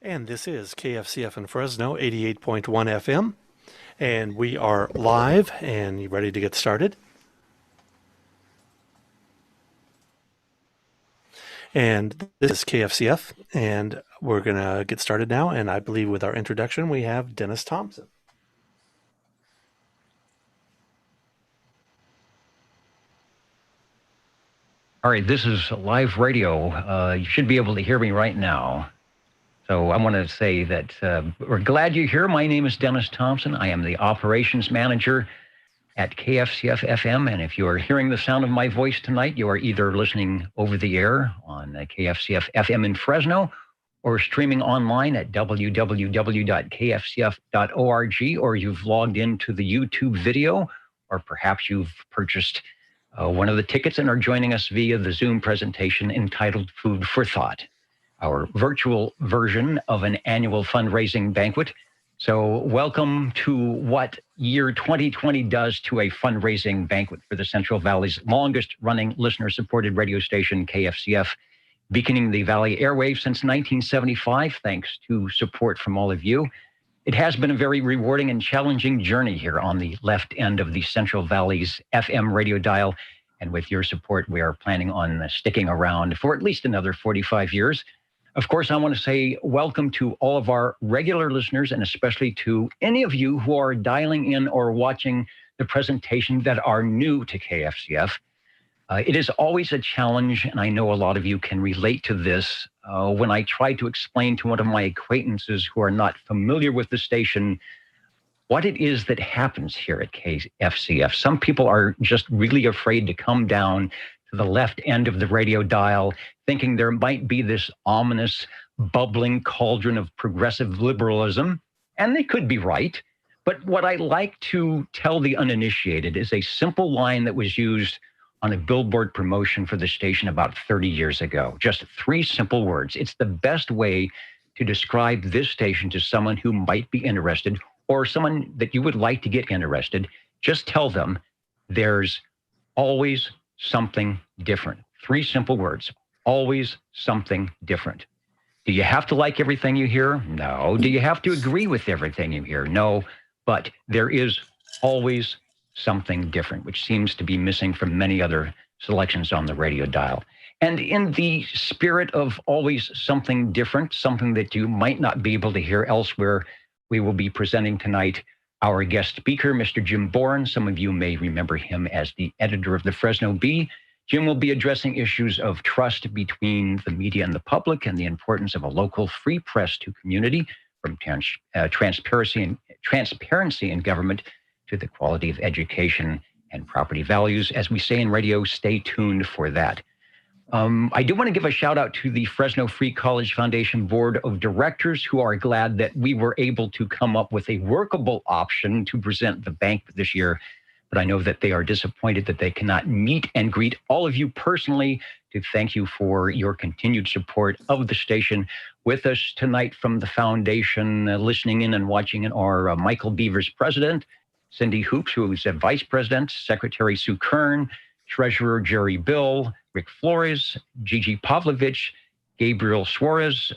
And this is KFCF in Fresno, 88.1 FM. And we are live, and you ready to get started? And this is KFCF, and we're going to get started now. And I believe with our introduction, we have Dennis Thompson. All right, this is live radio. You should be able to hear me right now. So I want to say that we're glad you're here. My name is Dennis Thompson. I am the operations manager at KFCF FM. And if you are hearing the sound of my voice tonight, you are either listening over the air on KFCF FM in Fresno or streaming online at www.kfcf.org, or you've logged into the YouTube video, or perhaps you've purchased one of the tickets and are joining us via the Zoom presentation entitled Food for Thought, our virtual version of an annual fundraising banquet. So welcome to what year 2020 does to a fundraising banquet for the Central Valley's longest running listener-supported radio station, KFCF, beaconing the Valley airwaves since 1975, thanks to support from all of you. It has been a very rewarding and challenging journey here on the left end of the Central Valley's FM radio dial. And with your support, we are planning on sticking around for at least another 45 years. Of course, I want to say welcome to all of our regular listeners, and especially to any of you who are dialing in or watching the presentation that are new to KFCF. It is always a challenge, and I know a lot of you can relate to this, when I try to explain to one of my acquaintances who are not familiar with the station what it is that happens here at KFCF. Some people are just really afraid to come down to the left end of the radio dial, thinking there might be this ominous, bubbling cauldron of progressive liberalism, and they could be right. But what I like to tell the uninitiated is a simple line that was used on a billboard promotion for the station about 30 years ago. Just 3 simple words. It's the best way to describe this station to someone who might be interested, or someone that you would like to get interested. Just tell them there's always something different. 3 simple words. Always something different. Do you have to like everything you hear? No. Do you have to agree with everything you hear? No. But there is always something different, which seems to be missing from many other selections on the radio dial. And in the spirit of always something different, something that you might not be able to hear elsewhere, we will be presenting tonight our guest speaker, Mr. Jim Bourne. Some of you may remember him as the editor of the Fresno Bee. Jim will be addressing issues of trust between the media and the public, and the importance of a local free press to community, from transparency in government to the quality of education and property values. As we say in radio, stay tuned for that. I do want to give a shout out to the Fresno Free College Foundation Board of Directors, who are glad that we were able to come up with a workable option to present the banquet this year. But I know that they are disappointed that they cannot meet and greet all of you personally to thank you for your continued support of the station. With us tonight from the foundation, listening in and watching in, are Michael Beavers, president, Cindy Hoops, who is a vice president, Secretary Sue Kern, Treasurer Jerry Bill, Rick Flores, Gigi Pavlovich, Gabriel Suarez,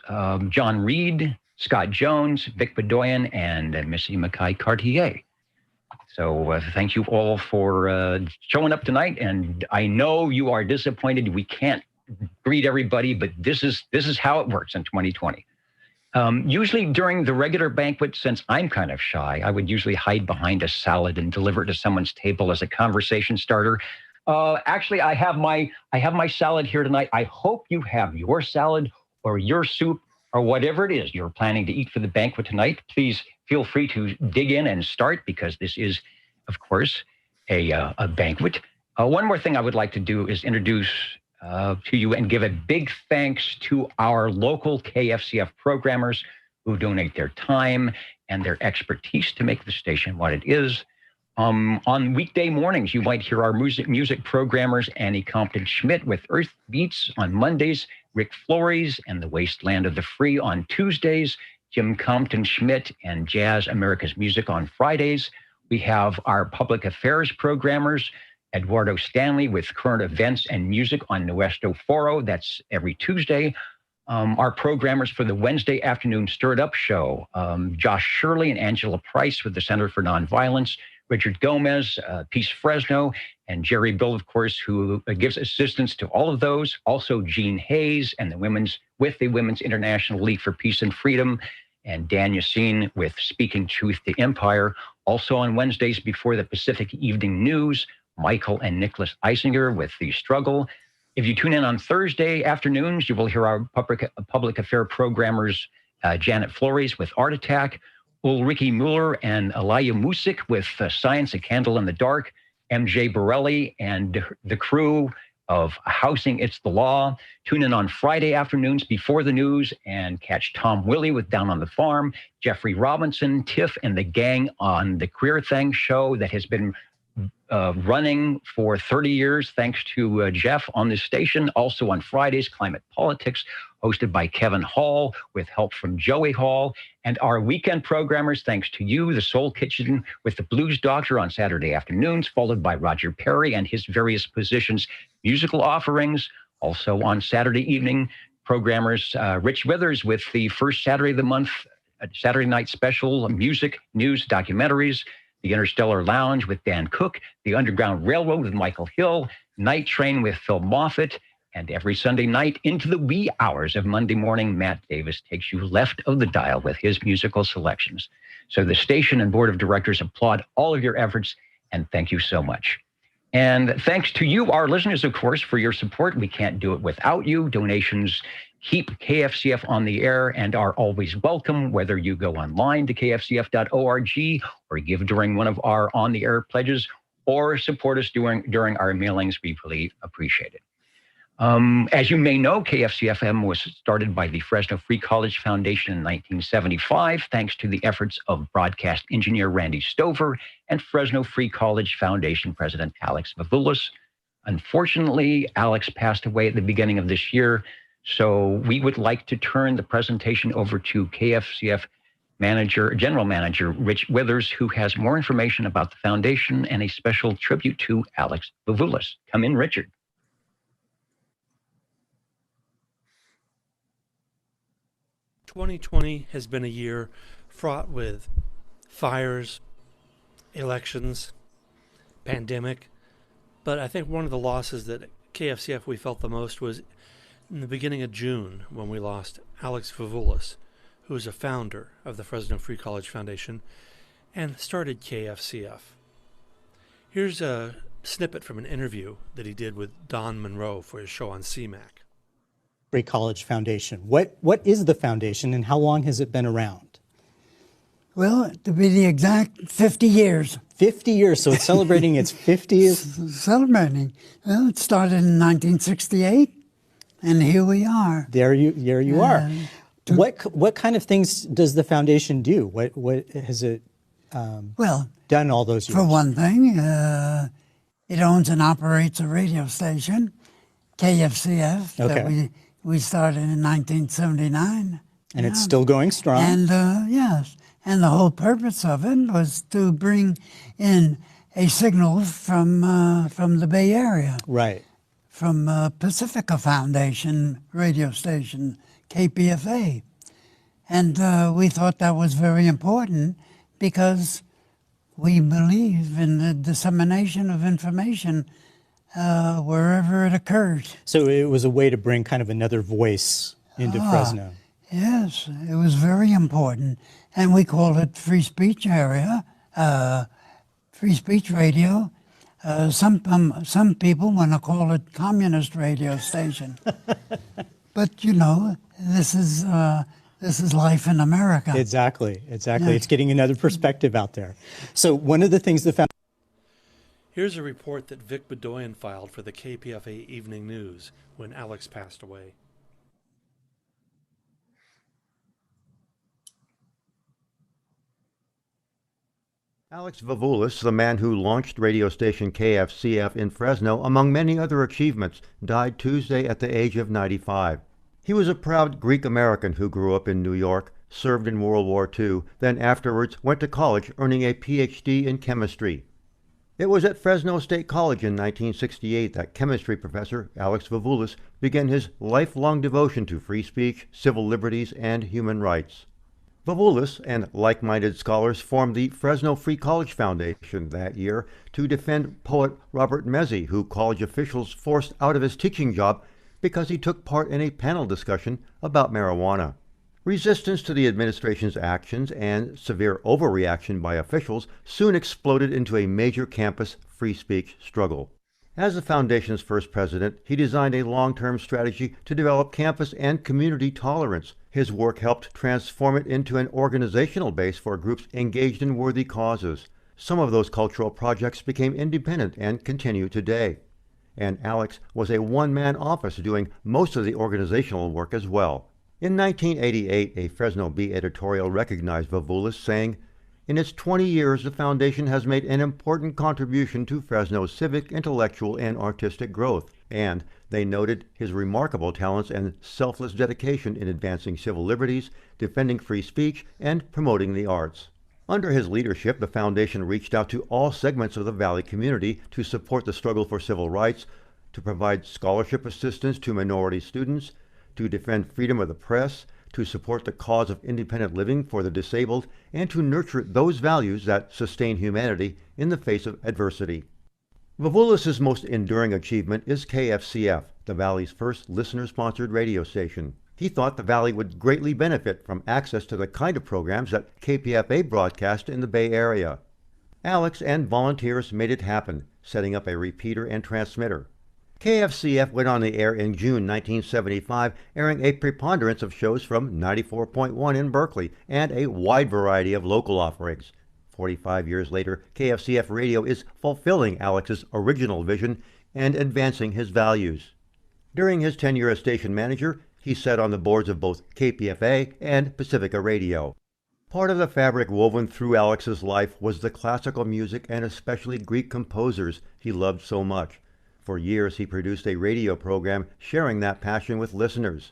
John Reed, Scott Jones, Vic Bedoyan, and Missy Mackay-Cartier. So thank you all for showing up tonight. And I know you are disappointed we can't greet everybody, but this is how it works in 2020. Usually during the regular banquet, since I'm kind of shy, I would usually hide behind a salad and deliver it to someone's table as a conversation starter. Actually, I have my salad here tonight. I hope you have your salad or your soup or whatever it is you're planning to eat for the banquet tonight. Please feel free to dig in and start, because this is, of course, a banquet. One more thing I would like to do is introduce to you and give a big thanks to our local KFCF programmers who donate their time and their expertise to make the station what it is. On weekday mornings, you might hear our music programmers, Annie Compton-Schmidt with Earth Beats on Mondays, Rick Flores and the Wasteland of the Free on Tuesdays, Jim Compton-Schmidt and Jazz America's Music on Fridays. We have our public affairs programmers, Eduardo Stanley with current events and music on Nuestro Foro. That's every Tuesday. Our programmers for the Wednesday afternoon Stirred Up show, Josh Shirley and Angela Price with the Center for Nonviolence, Richard Gomez, Peace Fresno, and Jerry Bill, of course, who gives assistance to all of those. Also, Jean Hayes and the Women's International League for Peace and Freedom, and Dan Yassine with Speaking Truth to Empire. Also on Wednesdays before the Pacific Evening News, Michael and Nicholas Eisinger with The Struggle. If you tune in on Thursday afternoons, you will hear our public affair programmers, Janet Flores with Art Attack, Ulrike Mueller and Alaya Musik with Science, A Candle in the Dark, MJ Borelli and the crew of Housing It's the Law. Tune in on Friday afternoons before the news and catch Tom Willie with Down on the Farm, Jeffrey Robinson, Tiff, and the gang on the Queer Thing show that has been running for 30 years, thanks to Jeff on this station. Also on Fridays, Climate Politics, hosted by Kevin Hall, with help from Joey Hall. And our weekend programmers, thanks to you, the Soul Kitchen with the Blues Doctor on Saturday afternoons, followed by Roger Perry and his various positions, musical offerings. Also on Saturday evening, programmers, Rich Withers with the first Saturday of the month, Saturday night special, music, news, documentaries. The Interstellar Lounge with Dan Cook, The Underground Railroad with Michael Hill, Night Train with Phil Moffat, and every Sunday night into the wee hours of Monday morning, Matt Davis takes you left of the dial with his musical selections. So the station and board of directors applaud all of your efforts, and thank you so much. And thanks to you, our listeners, of course, for your support. We can't do it without you. Donations keep KFCF on the air and are always welcome, whether you go online to kfcf.org or give during one of our on-the-air pledges or support us during our mailings. We really appreciate it. As you may know, KFCFM was started by the Fresno Free College Foundation in 1975, thanks to the efforts of broadcast engineer Randy Stover and Fresno Free College Foundation President Alex Vavoulis. Unfortunately, Alex passed away at the beginning of this year, so we would like to turn the presentation over to KFCF General Manager Rich Withers, who has more information about the foundation and a special tribute to Alex Vavoulis. Come in, Richard. "2020 has been a year fraught with fires, elections, pandemic, but I think one of the losses that KFCF we felt the most was in the beginning of June, when we lost Alex Vavoulis, who is a founder of the Fresno Free College Foundation and started KFCF. Here's a snippet from an interview that he did with Don Monroe for his show on CMAC. Free College Foundation. What is the foundation and how long has it been around? Well, to be the exact, 50 years. 50 years, so it's celebrating its 50th. Celebrating. Well, it started in 1968, and here we are. There you are. What kind of things does the foundation do? What has it done all those years? For one thing, it owns and operates a radio station, KFCF, that we started in 1979. And it's still going strong. And yes, and the whole purpose of it was to bring in a signal from the Bay Area. Right. From Pacifica Foundation radio station, KPFA. And we thought that was very important because we believe in the dissemination of information wherever it occurs. So it was a way to bring kind of another voice into Fresno. Yes, it was very important. And we called it Free Speech Area, Free Speech Radio. Some people want to call it Communist Radio Station. But, you know, this is life in America. Exactly. Yeah. It's getting another perspective out there. So one of the things the foundation... Here's a report that Vic Bedoyan filed for the KPFA Evening News when Alex passed away. Alex Vavoulis, the man who launched radio station KFCF in Fresno, among many other achievements, died Tuesday at the age of 95. He was a proud Greek-American who grew up in New York, served in World War II, then afterwards went to college earning a Ph.D. in chemistry. It was at Fresno State College in 1968 that chemistry professor Alex Vavoulis began his lifelong devotion to free speech, civil liberties, and human rights. Vavoulis and like-minded scholars formed the Fresno Free College Foundation that year to defend poet Robert Mezzi, who college officials forced out of his teaching job because he took part in a panel discussion about marijuana. Resistance to the administration's actions and severe overreaction by officials soon exploded into a major campus free speech struggle. As the foundation's first president, he designed a long-term strategy to develop campus and community tolerance. His work helped transform it into an organizational base for groups engaged in worthy causes. Some of those cultural projects became independent and continue today. And Alex was a one-man office doing most of the organizational work as well. In 1988, a Fresno Bee editorial recognized Vavoulis, saying, "In its 20 years, the foundation has made an important contribution to Fresno's civic, intellectual, and artistic growth," and they noted his remarkable talents and selfless dedication in advancing civil liberties, defending free speech, and promoting the arts. Under his leadership, the foundation reached out to all segments of the Valley community to support the struggle for civil rights, to provide scholarship assistance to minority students, to defend freedom of the press, to support the cause of independent living for the disabled, and to nurture those values that sustain humanity in the face of adversity. Vavoulis' most enduring achievement is KFCF, the Valley's first listener-sponsored radio station. He thought the Valley would greatly benefit from access to the kind of programs that KPFA broadcast in the Bay Area. Alex and volunteers made it happen, setting up a repeater and transmitter. KFCF went on the air in June 1975, airing a preponderance of shows from 94.1 in Berkeley and a wide variety of local offerings. 45 years later, KFCF Radio is fulfilling Alex's original vision and advancing his values. During his tenure as station manager, he sat on the boards of both KPFA and Pacifica Radio. Part of the fabric woven through Alex's life was the classical music and especially Greek composers he loved so much. For years, he produced a radio program sharing that passion with listeners.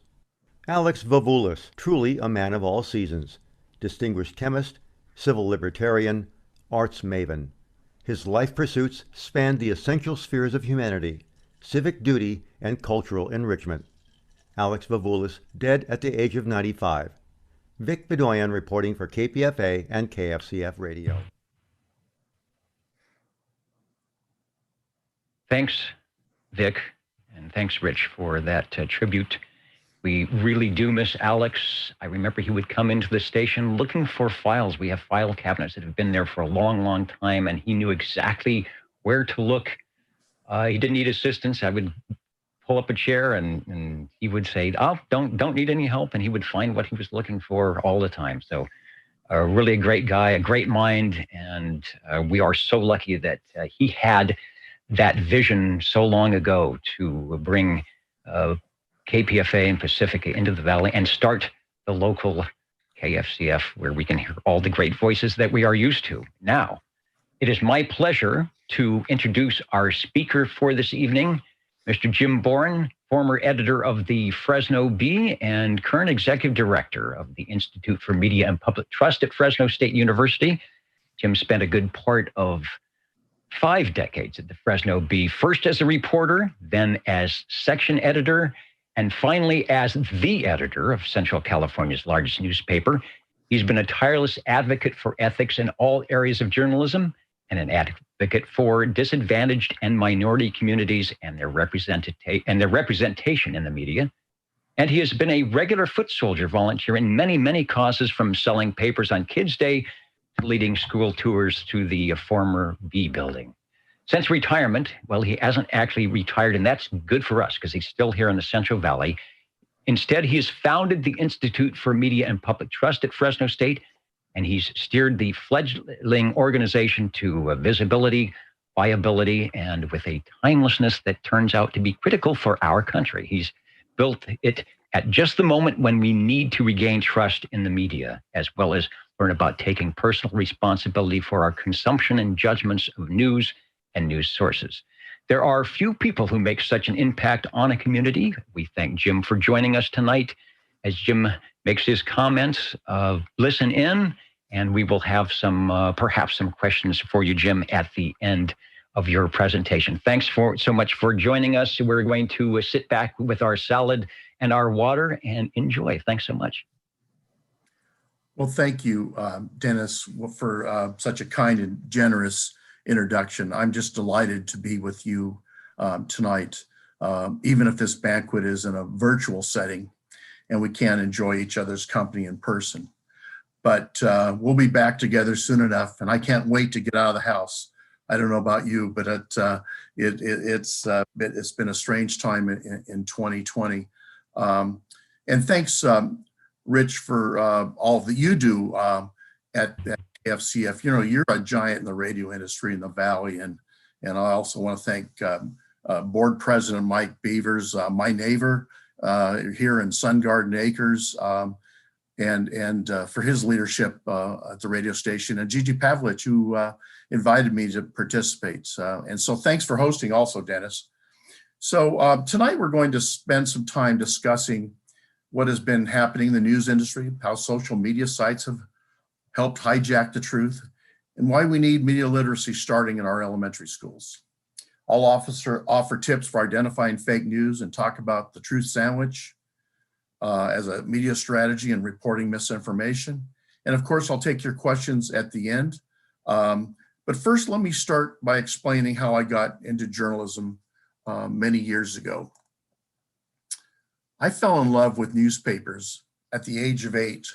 Alex Vavoulis, truly a man of all seasons, distinguished chemist, civil libertarian, arts maven. His life pursuits spanned the essential spheres of humanity, civic duty, and cultural enrichment. Alex Vavoulis, dead at the age of 95. Vic Bedoyan reporting for KPFA and KFCF Radio. Thanks, Vic, and thanks, Rich, for that tribute. We really do miss Alex. I remember he would come into the station looking for files. We have file cabinets that have been there for a long, long time, and he knew exactly where to look. He didn't need assistance. I would pull up a chair, and he would say, "Oh, don't need any help," and he would find what he was looking for all the time. So, really a great guy, a great mind, and we are so lucky that he had that vision so long ago to bring KPFA and Pacifica into the Valley and start the local KFCF where we can hear all the great voices that we are used to. Now, it is my pleasure to introduce our speaker for this evening, Mr. Jim Bourne, former editor of the Fresno Bee and current executive director of the Institute for Media and Public Trust at Fresno State University. Jim spent a good part of 5 decades at the Fresno Bee, first as a reporter, then as section editor, and finally as the editor of Central California's largest newspaper. He's been a tireless advocate for ethics in all areas of journalism and an advocate for disadvantaged and minority communities and their representation in the media. And he has been a regular foot soldier volunteer in many, many causes, from selling papers on Kids' Day to leading school tours to the former Bee building. Since retirement, well, he hasn't actually retired, and that's good for us because he's still here in the Central Valley. Instead, he has founded the Institute for Media and Public Trust at Fresno State, and he's steered the fledgling organization to visibility, viability, and with a timelessness that turns out to be critical for our country. He's built it at just the moment when we need to regain trust in the media, as well as learn about taking personal responsibility for our consumption and judgments of news and news sources. There are few people who make such an impact on a community. We thank Jim for joining us tonight. As Jim makes his comments, listen in, and we will have some, perhaps some questions for you, Jim, at the end of your presentation. Thanks so much for joining us. We're going to sit back with our salad and our water and enjoy. Thanks so much. Well, thank you, Dennis, for such a kind and generous introduction. I'm just delighted to be with you tonight, even if this banquet is in a virtual setting and we can't enjoy each other's company in person. But we'll be back together soon enough, and I can't wait to get out of the house. I don't know about you, but it's been a strange time in 2020. And thanks, Rich, for all that you do at KFCF. You know, you're a giant in the radio industry in the Valley, and I also want to thank Board President Mike Beavers, my neighbor here in Sun Garden Acres, and for his leadership at the radio station, and Gigi Pavlich, who invited me to participate. And so thanks for hosting also, Dennis. So tonight we're going to spend some time discussing what has been happening in the news industry, how social media sites have helped hijack the truth, and why we need media literacy starting in our elementary schools. I'll offer tips for identifying fake news and talk about the truth sandwich as a media strategy and reporting misinformation. And of course, I'll take your questions at the end. But first, let me start by explaining how I got into journalism many years ago. I fell in love with newspapers at the age of 8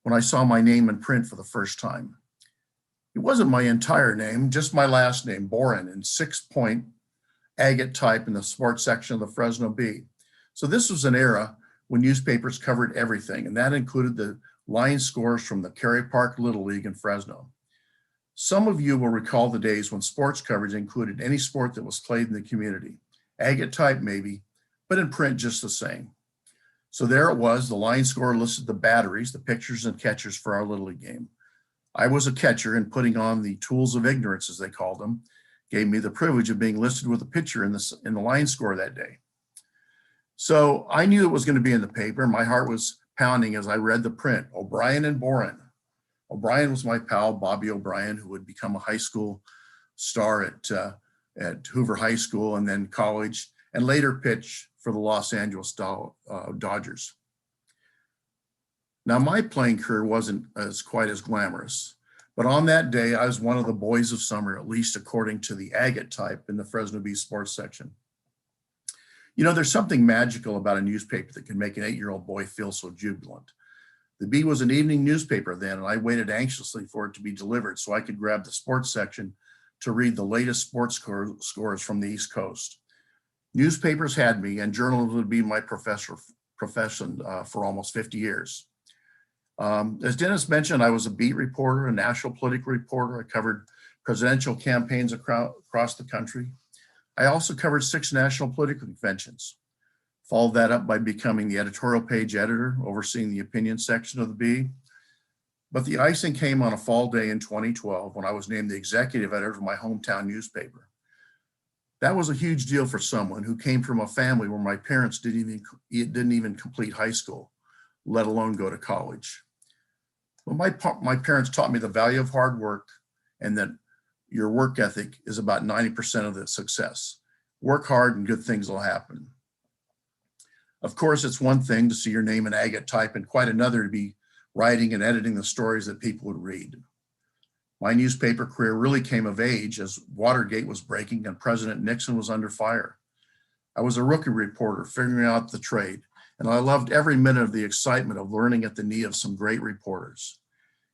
when I saw my name in print for the first time. It wasn't my entire name, just my last name, Boren, in 6-point agate type in the sports section of the Fresno Bee. So this was an era when newspapers covered everything, and that included the line scores from the Cary Park Little League in Fresno. Some of you will recall the days when sports coverage included any sport that was played in the community. Agate type maybe, but in print just the same. So there it was, the line score listed the batteries, the pitchers and catchers for our Little League game. I was a catcher, and putting on the tools of ignorance, as they called them, gave me the privilege of being listed with a pitcher in the line score that day. So I knew it was going to be in the paper. My heart was pounding as I read the print, O'Brien and Boren. O'Brien was my pal, Bobby O'Brien, who would become a high school star at Hoover High School and then college, and later pitch for the Los Angeles Dodgers. Now, my playing career wasn't quite as glamorous, but on that day, I was one of the boys of summer, at least according to the agate type in the Fresno Bee sports section. You know, there's something magical about a newspaper that can make an 8-year-old boy feel so jubilant. The Bee was an evening newspaper then, and I waited anxiously for it to be delivered so I could grab the sports section to read the latest sports scores from the East Coast. Newspapers had me, and journalism would be my profession for almost 50 years. As Dennis mentioned, I was a beat reporter, a national political reporter. I covered presidential campaigns across the country. I also covered 6 national political conventions. Followed that up by becoming the editorial page editor, overseeing the opinion section of the Bee. But the icing came on a fall day in 2012 when I was named the executive editor of my hometown newspaper. That was a huge deal for someone who came from a family where my parents didn't even complete high school, let alone go to college. Well, my parents taught me the value of hard work and that your work ethic is about 90% of the success. Work hard and good things will happen. Of course, it's one thing to see your name in agate type and quite another to be writing and editing the stories that people would read. My newspaper career really came of age as Watergate was breaking and President Nixon was under fire. I was a rookie reporter figuring out the trade, and I loved every minute of the excitement of learning at the knee of some great reporters.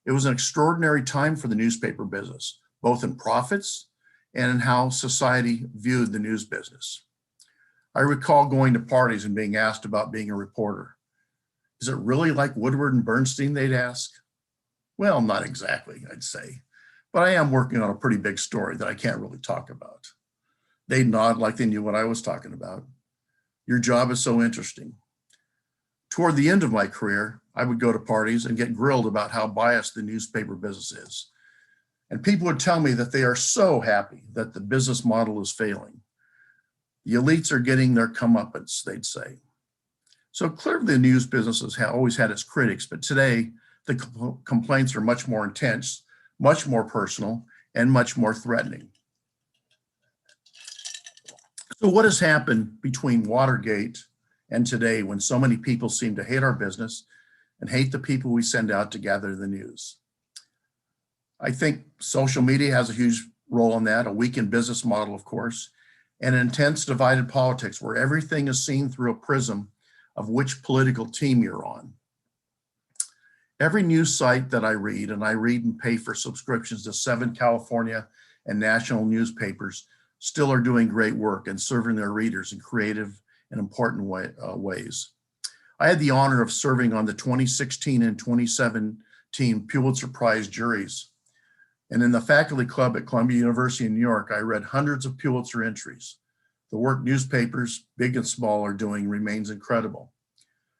It was an extraordinary time for the newspaper business, both in profits and in how society viewed the news business. I recall going to parties and being asked about being a reporter. Is it really like Woodward and Bernstein, they'd ask? Well, not exactly, I'd say, but I am working on a pretty big story that I can't really talk about. They'd nod like they knew what I was talking about. Your job is so interesting. Toward the end of my career, I would go to parties and get grilled about how biased the newspaper business is. And people would tell me that they are so happy that the business model is failing. The elites are getting their comeuppance, they'd say. So clearly the news business has always had its critics, but today the complaints are much more intense, much more personal, and much more threatening. So what has happened between Watergate and today when so many people seem to hate our business and hate the people we send out to gather the news? I think social media has a huge role in that, a weakened business model, of course, and intense divided politics where everything is seen through a prism of which political team you're on. Every news site that I read, and I read and pay for subscriptions to 7 California and national newspapers, still are doing great work and serving their readers in creative and important ways. I had the honor of serving on the 2016 and 2017 Pulitzer Prize juries. And in the faculty club at Columbia University in New York, I read hundreds of Pulitzer entries. The work newspapers, big and small, are doing remains incredible.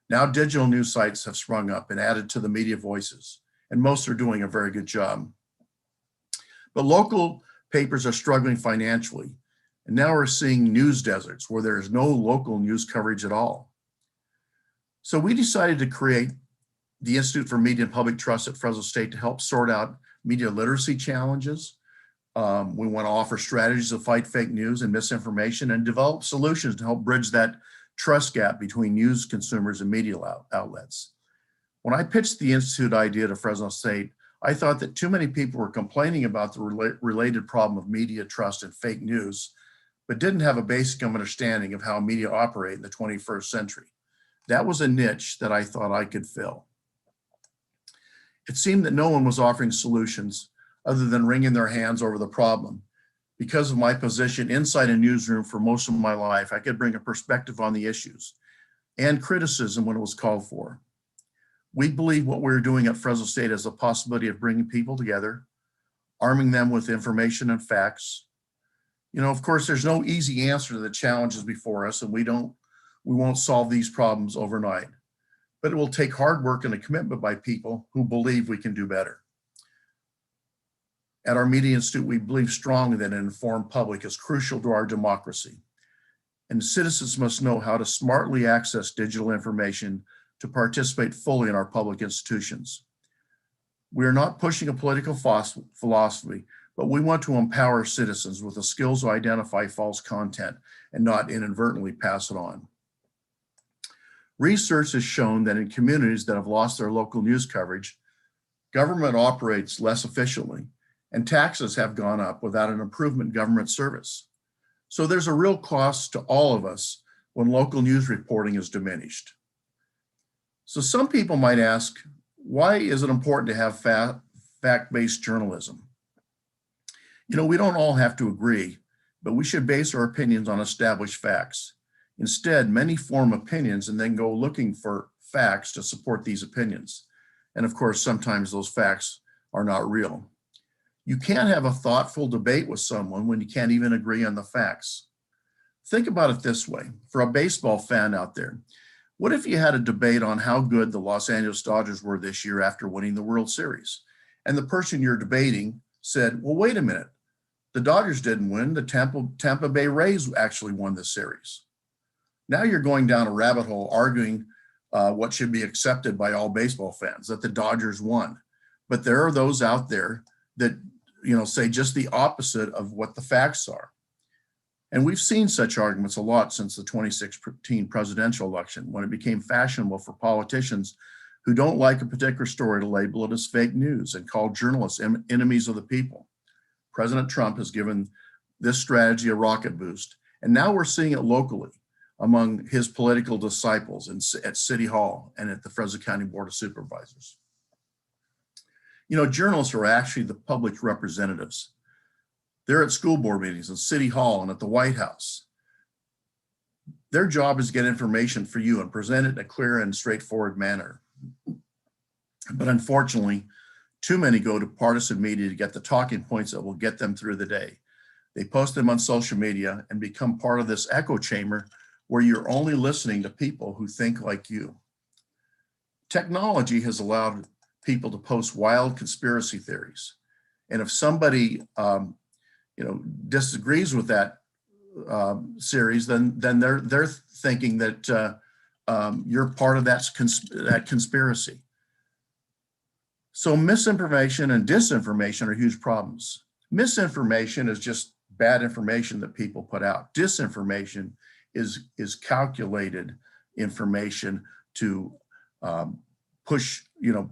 Now digital news sites have sprung up and added to the media voices, and most are doing a very good job. But local papers are struggling financially, and now we're seeing news deserts where there is no local news coverage at all. So we decided to create the Institute for Media and Public Trust at Fresno State to help sort out media literacy challenges. We want to offer strategies to fight fake news and misinformation and develop solutions to help bridge that trust gap between news consumers and media outlets. When I pitched the Institute idea to Fresno State, I thought that too many people were complaining about the related problem of media trust and fake news, but didn't have a basic understanding of how media operate in the 21st century. That was a niche that I thought I could fill. It seemed that no one was offering solutions other than wringing their hands over the problem. Because of my position inside a newsroom for most of my life, I could bring a perspective on the issues and criticism when it was called for. We believe what we're doing at Fresno State has the possibility of bringing people together, arming them with information and facts. You know, of course, there's no easy answer to the challenges before us, and we won't solve these problems overnight. But it will take hard work and a commitment by people who believe we can do better. At our Media Institute, we believe strongly that an informed public is crucial to our democracy, and citizens must know how to smartly access digital information to participate fully in our public institutions. We are not pushing a political philosophy, but we want to empower citizens with the skills to identify false content and not inadvertently pass it on. Research has shown that in communities that have lost their local news coverage, government operates less efficiently, and taxes have gone up without an improvement in government service. So there's a real cost to all of us when local news reporting is diminished. So some people might ask, why is it important to have fact-based journalism? You know, we don't all have to agree, but we should base our opinions on established facts. Instead, many form opinions and then go looking for facts to support these opinions. And of course, sometimes those facts are not real. You can't have a thoughtful debate with someone when you can't even agree on the facts. Think about it this way. For a baseball fan out there, what if you had a debate on how good the Los Angeles Dodgers were this year after winning the World Series? And the person you're debating said, well, wait a minute. The Dodgers didn't win. The Tampa Bay Rays actually won the series. Now you're going down a rabbit hole arguing what should be accepted by all baseball fans, that the Dodgers won. But there are those out there that say just the opposite of what the facts are. And we've seen such arguments a lot since the 2016 presidential election, when it became fashionable for politicians who don't like a particular story to label it as fake news and call journalists enemies of the people. President Trump has given this strategy a rocket boost, and now we're seeing it locally among his political disciples at City Hall and at the Fresno County Board of Supervisors. You know, journalists are actually the public representatives. They're at school board meetings and City Hall and at the White House. Their job is to get information for you and present it in a clear and straightforward manner. But unfortunately, too many go to partisan media to get the talking points that will get them through the day. They post them on social media and become part of this echo chamber where you're only listening to people who think like you. Technology has allowed people to post wild conspiracy theories. And if somebody disagrees with that series, then they're thinking that you're part of that conspiracy. So misinformation and disinformation are huge problems. Misinformation is just bad information that people put out. Disinformation is calculated information to push,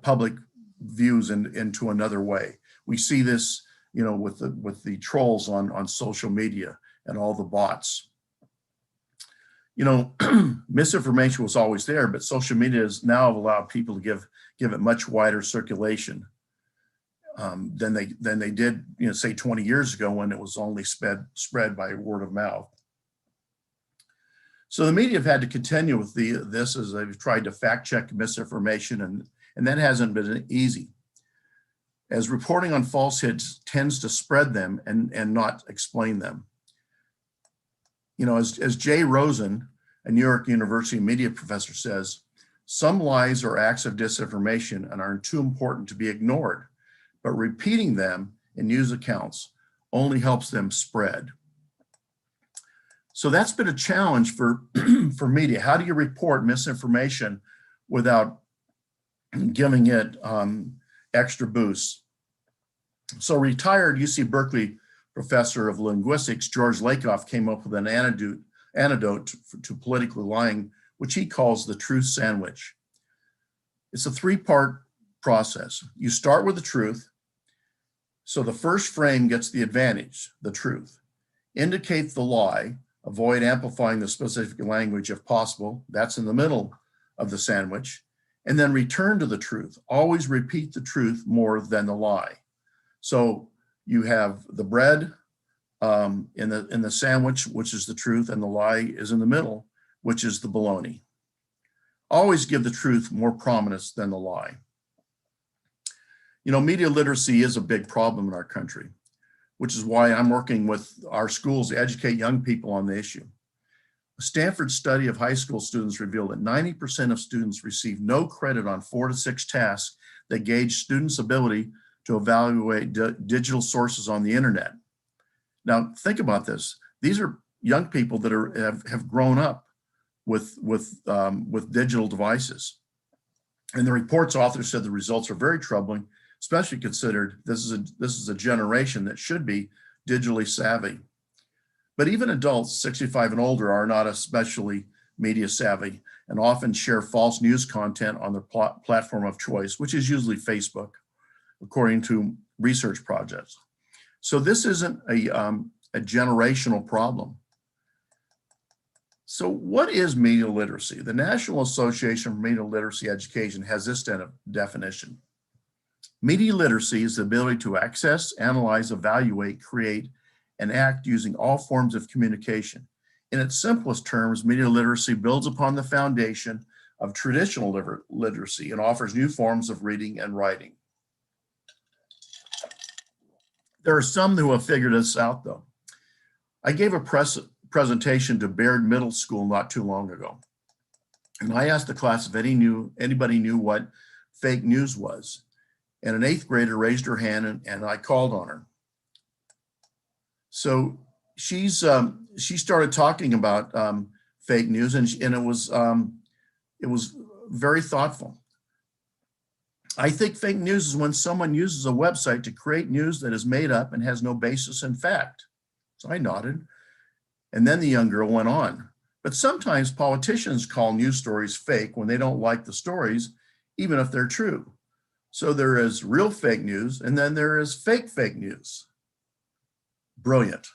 public views into another way. We see this, with the trolls on social media and all the bots. Misinformation was always there, but social media has now allowed people to give it much wider circulation than they did, say 20 years ago, when it was only spread by word of mouth. So the media have had to contend with this as they've tried to fact check misinformation, and that hasn't been easy, as reporting on falsehoods tends to spread them and not explain them. As Jay Rosen, a New York University media professor, says, some lies are acts of disinformation and are too important to be ignored, but repeating them in news accounts only helps them spread. So that's been a challenge for media. How do you report misinformation without giving it extra boosts? So retired UC Berkeley professor of linguistics, George Lakoff, came up with an antidote to politically lying, which he calls the truth sandwich. It's a three-part process. You start with the truth. So the first frame gets the advantage, the truth. Indicate the lie. Avoid amplifying the specific language if possible. That's in the middle of the sandwich. And then return to the truth. Always repeat the truth more than the lie. So you have the bread in the sandwich, which is the truth, and the lie is in the middle, which is the baloney. Always give the truth more prominence than the lie. Media literacy is a big problem in our country, which is why I'm working with our schools to educate young people on the issue. A Stanford study of high school students revealed that 90% of students receive no credit on 4 to 6 tasks that gauge students' ability to evaluate digital sources on the internet. Now, think about this. These are young people that have grown up with digital devices. And the report's author said the results are very troubling, especially considered this is a generation that should be digitally savvy. But even adults 65 and older are not especially media savvy and often share false news content on their platform of choice, which is usually Facebook, according to research projects. So this isn't a generational problem. So what is media literacy? The National Association for Media Literacy Education has this definition. Media literacy is the ability to access, analyze, evaluate, create, and act using all forms of communication. In its simplest terms, media literacy builds upon the foundation of traditional literacy and offers new forms of reading and writing. There are some who have figured this out, though. I gave a presentation to Baird Middle School not too long ago, and I asked the class if anybody knew what fake news was. And an 8th grader raised her hand, and I called on her. So she started talking about fake news, and it was very thoughtful. I think fake news is when someone uses a website to create news that is made up and has no basis in fact. So I nodded. And then the young girl went on. But sometimes politicians call news stories fake when they don't like the stories, even if they're true. So there is real fake news, and then there is fake news. Brilliant,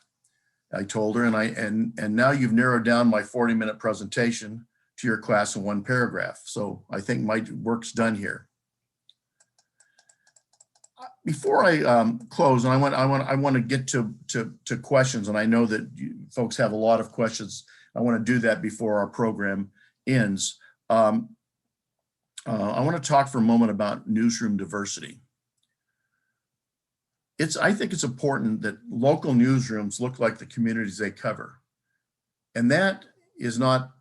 I told her, and now you've narrowed down my 40-minute presentation to your class in one paragraph. So I think my work's done here. Before I close, and I want to get to questions, and I know that you folks have a lot of questions. I want to do that before our program ends. I want to talk for a moment about newsroom diversity. I think it's important that local newsrooms look like the communities they cover, and that is not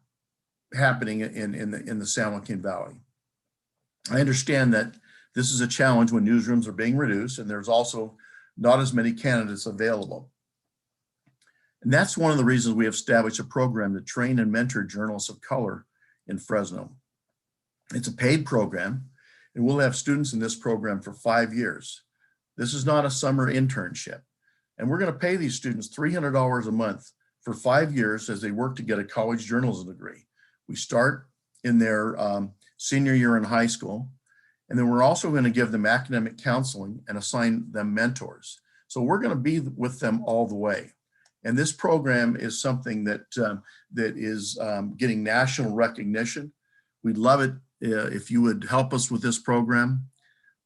happening in the San Joaquin Valley. I understand that this is a challenge when newsrooms are being reduced, and there's also not as many candidates available. And that's one of the reasons we have established a program to train and mentor journalists of color in Fresno. It's a paid program, and we'll have students in this program for 5 years. This is not a summer internship. And we're going to pay these students $300 a month for 5 years as they work to get a college journalism degree. We start in their senior year in high school, and then we're also going to give them academic counseling and assign them mentors. So we're going to be with them all the way. And this program is something that is getting national recognition. We'd love it if you would help us with this program,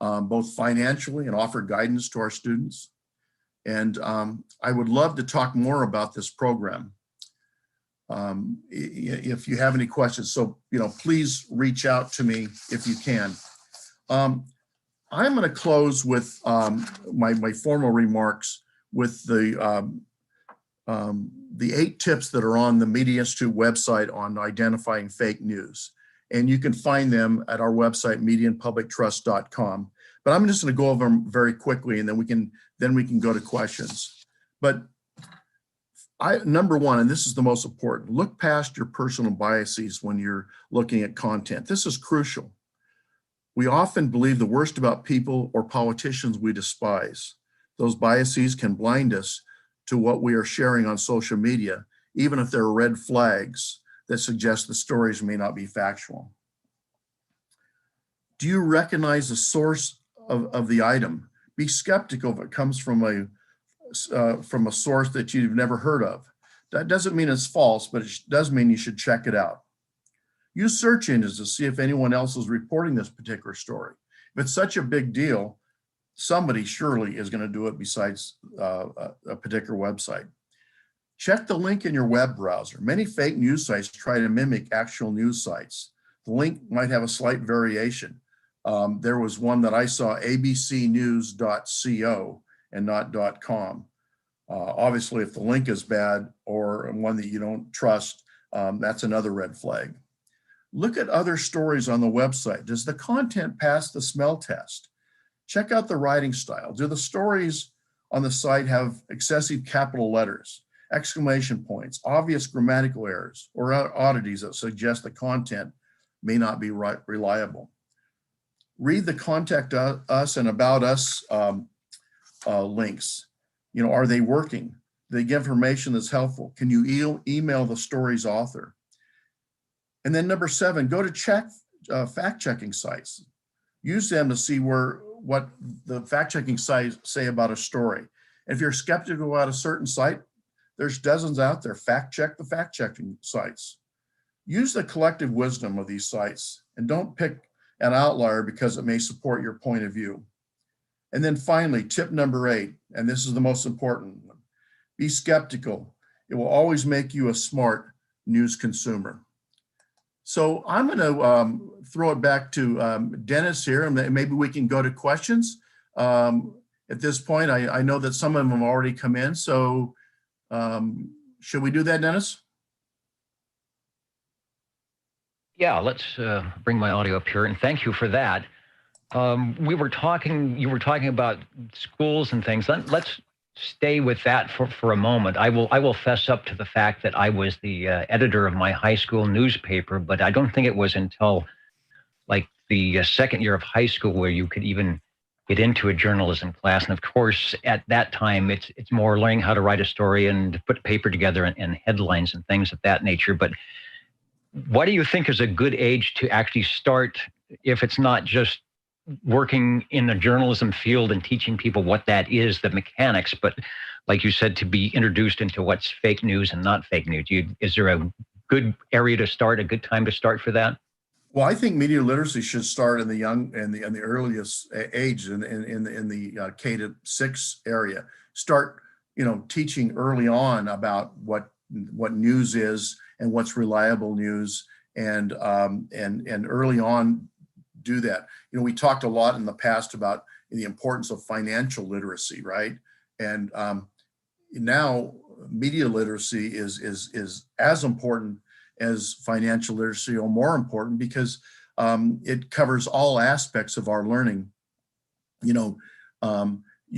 both financially and offer guidance to our students. And I would love to talk more about this program if you have any questions. So, please reach out to me if you can. I'm going to close with my formal remarks with the 8 tips that are on the Media Institute website on identifying fake news. And you can find them at our website, mediaandpublictrust.com. But I'm just going to go over them very quickly, and then we can go to questions. But number one, and this is the most important, look past your personal biases when you're looking at content. This is crucial. We often believe the worst about people or politicians we despise. Those biases can blind us to what we are sharing on social media, even if there are red flags that suggest the stories may not be factual. Do you recognize the source of the item? Be skeptical if it comes from a source that you've never heard of. That doesn't mean it's false, but it does mean you should check it out. Use search engines to see if anyone else is reporting this particular story. If it's such a big deal, somebody surely is going to do it besides a particular website. Check the link in your web browser. Many fake news sites try to mimic actual news sites. The link might have a slight variation. There was one that I saw, abcnews.co and not .com. Obviously, if the link is bad or one that you don't trust, that's another red flag. Look at other stories on the website. Does the content pass the smell test? Check out the writing style. Do the stories on the site have excessive capital letters, exclamation points, obvious grammatical errors, or oddities that suggest the content may not be reliable? Read the contact us and about us links. Are they working? Do they give information that's helpful? Can you email the story's author? And then number 7, go to fact-checking sites. Use them to see what the fact-checking sites say about a story. And if you're skeptical about a certain site, there's dozens out there. Fact-check the fact-checking sites. Use the collective wisdom of these sites and don't pick an outlier because it may support your point of view. And then finally, tip number 8, and this is the most important one. Be skeptical. It will always make you a smart news consumer. So I'm going to throw it back to Dennis here, and maybe we can go to questions. At this point, I know that some of them have already come in, so should we do that, Dennis? Yeah, let's bring my audio up here, and thank you for that. You were talking about schools and things. Let's stay with that for a moment. I will fess up to the fact that I was the editor of my high school newspaper, but I don't think it was until like the second year of high school where you could even get into a journalism class. And of course, at that time, it's more learning how to write a story and put paper together and headlines and things of that nature. But what do you think is a good age to actually start, if it's not just working in the journalism field and teaching people what that is, the mechanics, but like you said, to be introduced into what's fake news and not fake news? Is there a good area to start, a good time to start for that? Well, I think media literacy should start in the young and the earliest age, in the K-6 area. Start, teaching early on about what news is and what's reliable news, and early on do that. We talked a lot in the past about the importance of financial literacy, right? And now media literacy is as important as financial literacy, or more important, because it covers all aspects of our learning. You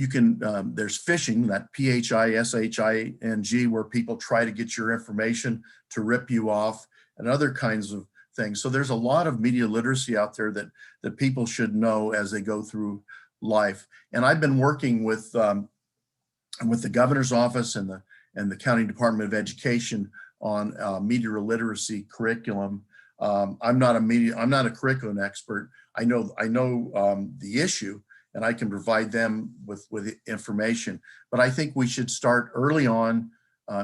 can, there's phishing, that phishing, where people try to get your information to rip you off, and other kinds of things. So there's a lot of media literacy out there that people should know as they go through life. And I've been working with with the governor's office and the county department of education on media literacy curriculum. I'm not a curriculum expert. I know the issue, and I can provide them with information. But I think we should start early on,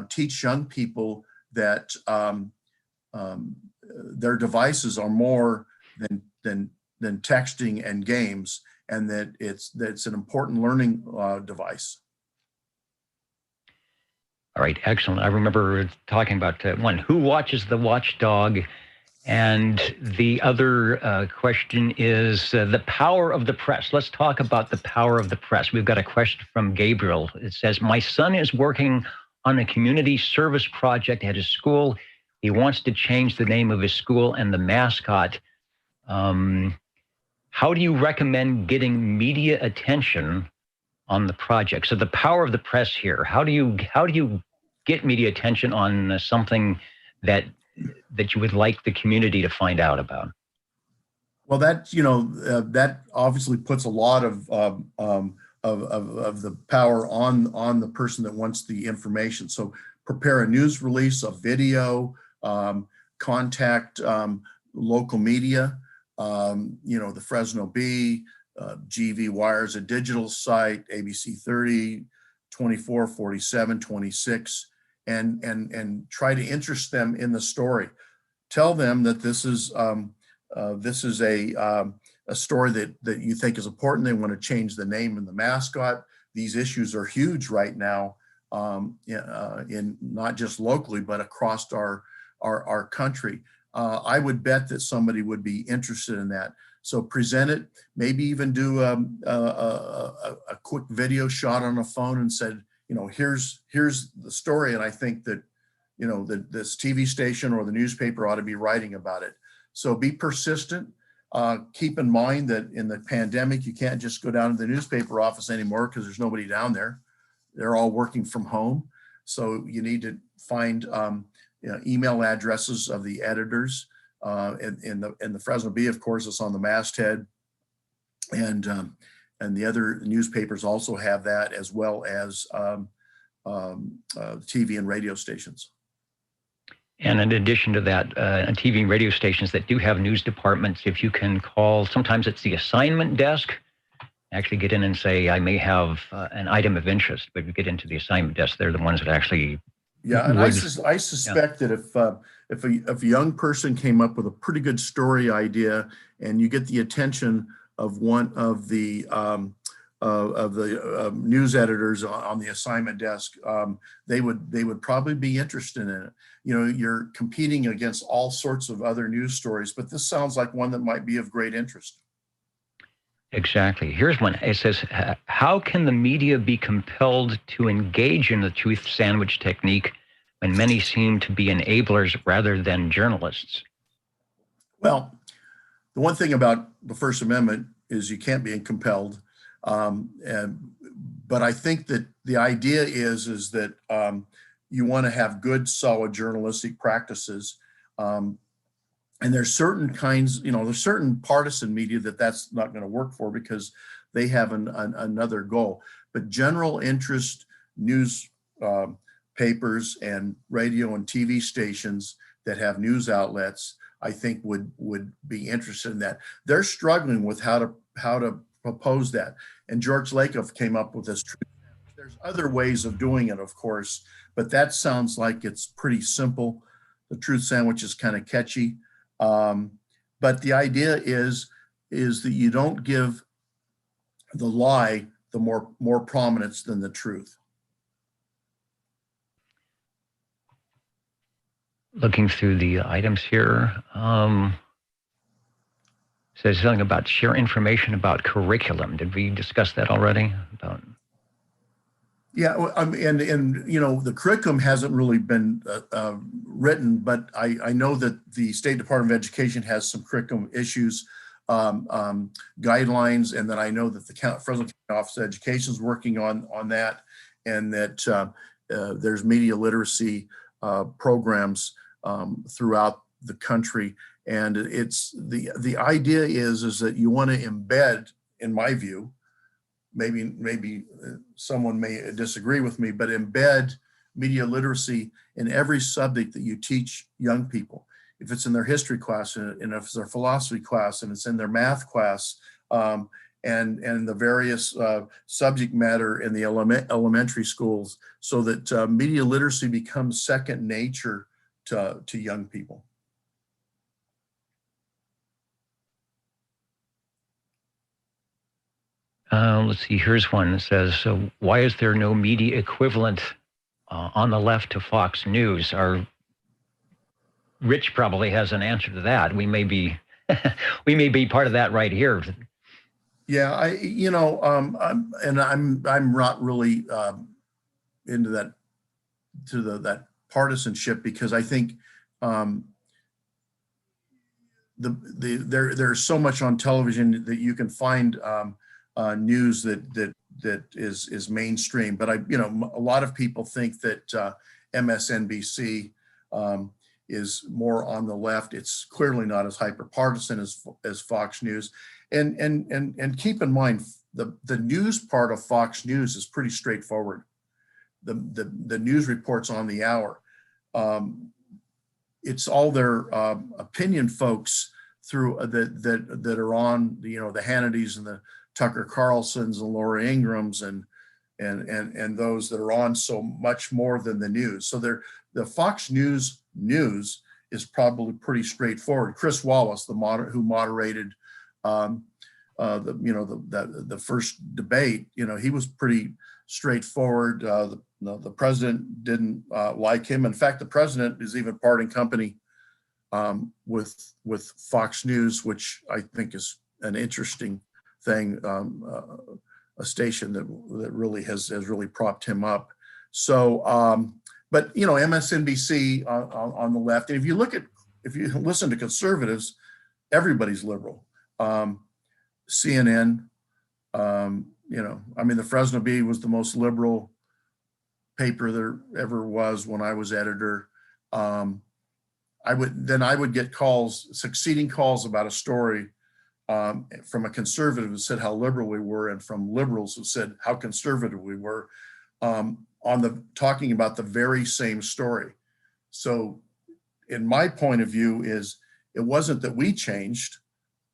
teach young people that their devices are more than texting and games, and that it's an important learning device. All right, excellent. I remember talking about one, who watches the watchdog? And the other question is the power of the press. Let's talk about the power of the press. We've got a question from Gabriel. It says, my son is working on a community service project at his school. He wants to change the name of his school and the mascot. How do you recommend getting media attention on the project? So the power of the press here, how do you get media attention on something that you would like the community to find out about? Well, that obviously puts a lot of the power on the person that wants the information. So prepare a news release, a video, contact local media, the Fresno Bee, GV Wires, a digital site, ABC 30, 24, 47, 26, and try to interest them in the story. Tell them that this is a story that you think is important. They want to change the name and the mascot. These issues are huge right now, in not just locally, but across our country. I would bet that somebody would be interested in that. So present it, maybe even do a quick video shot on a phone and said, here's the story. And I think that, that this TV station or the newspaper ought to be writing about it. So be persistent. Keep in mind that in the pandemic, you can't just go down to the newspaper office anymore because there's nobody down there. They're all working from home. So you need to find email addresses of the editors. In the Fresno Bee, of course, it's on the masthead, and the other newspapers also have that, as well as TV and radio stations. And in addition to that, TV and radio stations that do have news departments, if you can call, sometimes it's the assignment desk, actually get in and say, I may have an item of interest, but if you get into the assignment desk, they're the ones that actually. Yeah, and I suspect that if a young person came up with a pretty good story idea, and you get the attention of one of the news editors on the assignment desk, they would probably be interested in it. You're competing against all sorts of other news stories, but this sounds like one that might be of great interest. Exactly. Here's one. It says, how can the media be compelled to engage in the truth sandwich technique when many seem to be enablers rather than journalists? Well, the one thing about the First Amendment is you can't be compelled. But I think that the idea is that you want to have good, solid journalistic practices. And there's certain kinds, there's certain partisan media that's not going to work for because they have another goal. But general interest news papers and radio and TV stations that have news outlets, I think would be interested in that. They're struggling with how to propose that. And George Lakoff came up with this. There's other ways of doing it, of course, but that sounds like it's pretty simple. The truth sandwich is kind of catchy. But the idea is that you don't give the lie the more prominence than the truth. Looking through the items here, says something about share information about curriculum. Did we discuss that already? Yeah, and the curriculum hasn't really been written, but I know that the State Department of Education has some curriculum issues, guidelines, and that I know that the Fresno County Office of Education is working on that, and that there's media literacy programs throughout the country. And it's the idea is that you want to embed, in my view, maybe someone may disagree with me, but embed media literacy in every subject that you teach young people. If it's in their history class, and if it's their philosophy class, and it's in their math class, and the various subject matter in the elementary schools, so that media literacy becomes second nature to young people. Let's see, here's one that says, so why is there no media equivalent on the left to Fox News? Rich probably has an answer to that. We may be, we may be part of that right here. Yeah, I'm not really into that, that partisanship, because I think there's so much on television that you can find news that is mainstream. But a lot of people think that MSNBC is more on the left. It's clearly not as hyper-partisan as Fox News. And keep in mind, the news part of Fox News is pretty straightforward. The news reports on the hour. It's all their opinion folks through that are on the Hannitys and the Tucker Carlsons and Laura Ingrams and those that are on so much more than the news. So the Fox News is probably pretty straightforward. Chris Wallace, who moderated the first debate, he was pretty straightforward. The president didn't like him. In fact, the president is even parting company with Fox News, which I think is an interesting thing, a station that really has really propped him up. So, but MSNBC on the left, and if you listen to conservatives, everybody's liberal. CNN, the Fresno Bee was the most liberal paper there ever was when I was editor. I would get succeeding calls about a story from a conservative who said how liberal we were, and from liberals who said how conservative we were, talking about the very same story. So in my point of view it wasn't that we changed.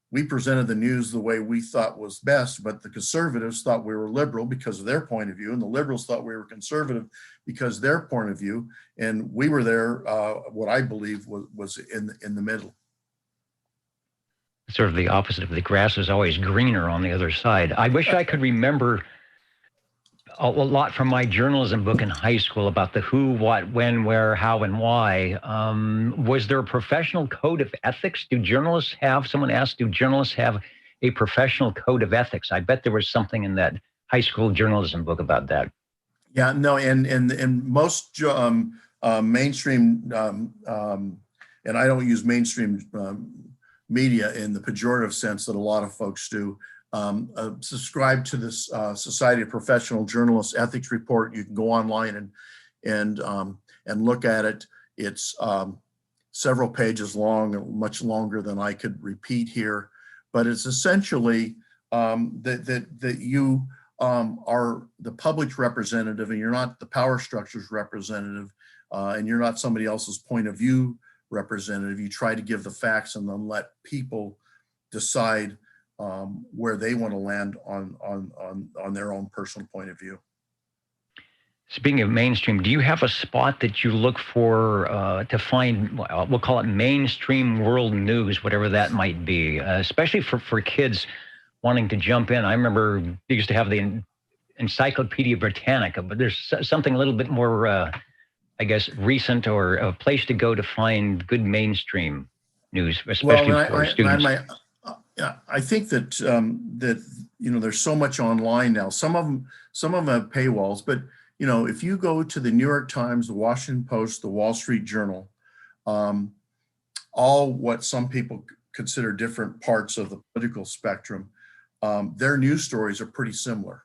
We presented the news the way we thought was best, but the conservatives thought we were liberal because of their point of view, and the liberals thought we were conservative because of their point of view. And we were there, what I believe was in the middle. Sort of the opposite of the grass is always greener on the other side. I wish I could remember a lot from my journalism book in high school about the who, what, when, where, how, and why. Was there a professional code of ethics? Someone asked, do journalists have a professional code of ethics? I bet there was something in that high school journalism book about that. Yeah, no, and most mainstream, and I don't use mainstream media in the pejorative sense that a lot of folks do, subscribe to this Society of Professional Journalists ethics report. You can go online and look at it. It's several pages long, much longer than I could repeat here, but it's essentially that you are the public's representative, and you're not the power structure's representative, and you're not somebody else's point of view representative. You try to give the facts and then let people decide where they want to land on their own personal point of view. Speaking of mainstream, do you have a spot that you look for to find, we'll call it mainstream world news, whatever that might be, especially for kids wanting to jump in? I remember they used to have the Encyclopedia Britannica, but there's something a little bit more, I guess, recent, or a place to go to find good mainstream news, especially for students. I think that there's so much online now. Some of them have paywalls, but if you go to the New York Times, the Washington Post, the Wall Street Journal, all what some people consider different parts of the political spectrum, their news stories are pretty similar.